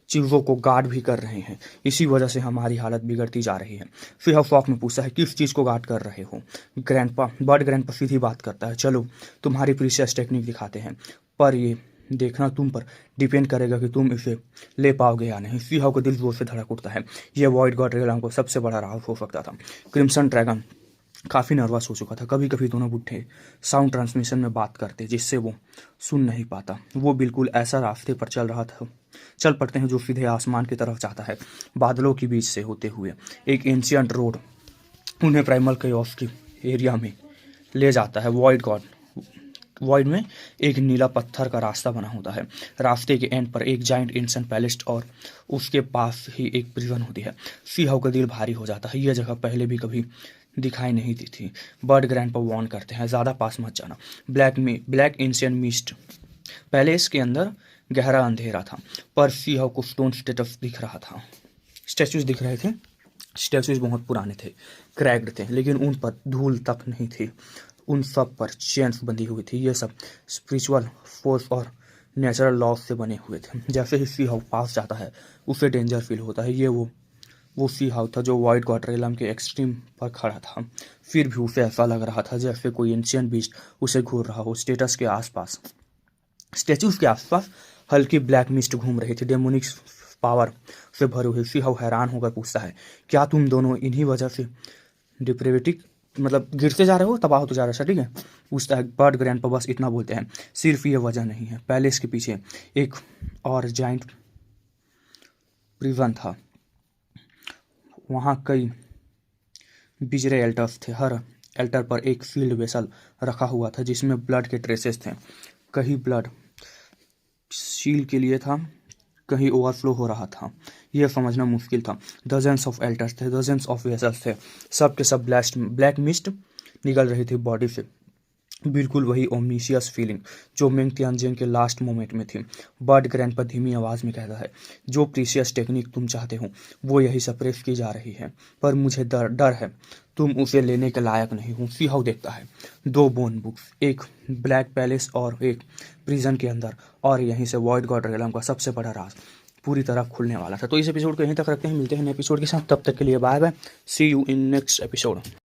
चीज़ों को गार्ड भी कर रहे हैं, इसी वजह से हमारी हालत बिगड़ती जा रही है। सिहाव शॉक में पूछता है, किस चीज़ को गार्ड कर रहे हो? बर्ड ग्रैंडपा सीधी बात करता है, चलो तुम्हारी प्रीशियस टेक्निक दिखाते हैं, पर ये देखना तुम पर डिपेंड करेगा कि तुम इसे ले पाओगे या नहीं। सिहाव को दिल जोर से धड़क उठता है, यह वॉइड गॉड रियलम को सबसे बड़ा राहत हो सकता था। क्रिम्सन ड्रैगन काफ़ी नर्वस हो चुका था। कभी कभी दोनों बुढ़े साउंड ट्रांसमिशन में बात करते जिससे वो सुन नहीं पाता। वो बिल्कुल ऐसा रास्ते पर चल पड़ते हैं जो सीधे आसमान की तरफ जाता है, बादलों के बीच से होते हुए। एक एंशियंट रोड उन्हें प्राइमल केओस की एरिया में ले जाता है। वॉइड में एक नीला पत्थर का रास्ता बना होता है। रास्ते के एंड पर एक जाइंट एंशिएंट पैलेस और उसके पास ही एक प्रिजन होती है। सिहाव का दिल भारी हो जाता है, यह जगह पहले भी कभी दिखाई नहीं दी थी। बर्ड ग्रैंडपा वार्न करते हैं, ज़्यादा पास मत जाना। ब्लैक एंशिएंट मिस्ट पैलेस के अंदर गहरा अंधेरा था, पर सिहाव को स्टोन स्टैचूज दिख रहे थे। स्टैचूज बहुत पुराने थे, क्रैक्ड थे, लेकिन उन पर धूल तक नहीं थी। उन सब पर चेन्स बंधी हुई थी। ये सब स्पिरिचुअल फोर्स और नेचुरल लॉज से बने हुए थे। जैसे ही सिहाव पास जाता है उसे डेंजर फील होता है। ये वो सिहाव था जो वाइट गॉड रियलम के एक्सट्रीम पर खड़ा था। फिर भी उसे ऐसा लग रहा था जैसे कोई एंशिएंट बीस्ट उसे घूर रहा हो। स्टेचूज के आसपास हल्की ब्लैक मिस्ट घूम रही थी। डेमोनिक पावर से भरी हुई सी हाउ हैरान होकर पूछता है, क्या तुम दोनों इन्हीं वजह से डिप्रेविटिक मतलब गिरते जा रहे हो, तबाह होते जा रहे हो, ठीक है। पूछता है बर्ड ग्रैंडपा बस इतना बोलते हैं, सिर्फ ये वजह नहीं है, पहले इसके पीछे एक और जाइंट प्रिजन था। वहाँ कई बिजरे एल्टर्स थे, हर एल्टर पर एक फील्ड वेसल रखा हुआ था जिसमें ब्लड के ट्रेसेस थे। कहीं ब्लड सील के लिए था, कहीं ओवरफ्लो हो रहा था, यह समझना मुश्किल था। डजन्स ऑफ एल्टर्स थे, डजन्स ऑफ वेसल्स थे, सब के सब ब्लैक मिस्ट निकल रही थी बॉडी से, बिल्कुल वही ओमनीशियस फीलिंग जो मेंग तियानजिन के लास्ट मोमेंट में थी। बर्ड ग्रैंडपा धीमी आवाज़ में कहता है, जो प्रीशियस टेक्निक तुम चाहते हो वो यही सप्रेस की जा रही है, पर मुझे डर है तुम उसे लेने के लायक नहीं हो। सी हाउ देखता है 2 बोन बुक्स, एक ब्लैक पैलेस और एक प्रिजन के अंदर, और यहीं से वॉइड गॉड रेलम का सबसे बड़ा राज पूरी तरह खुलने वाला था। तो इस एपिसोड को यहीं तक रखते हैं, मिलते हैं नए एपिसोड के साथ, तब तक के लिए bye bye, see you in next episode.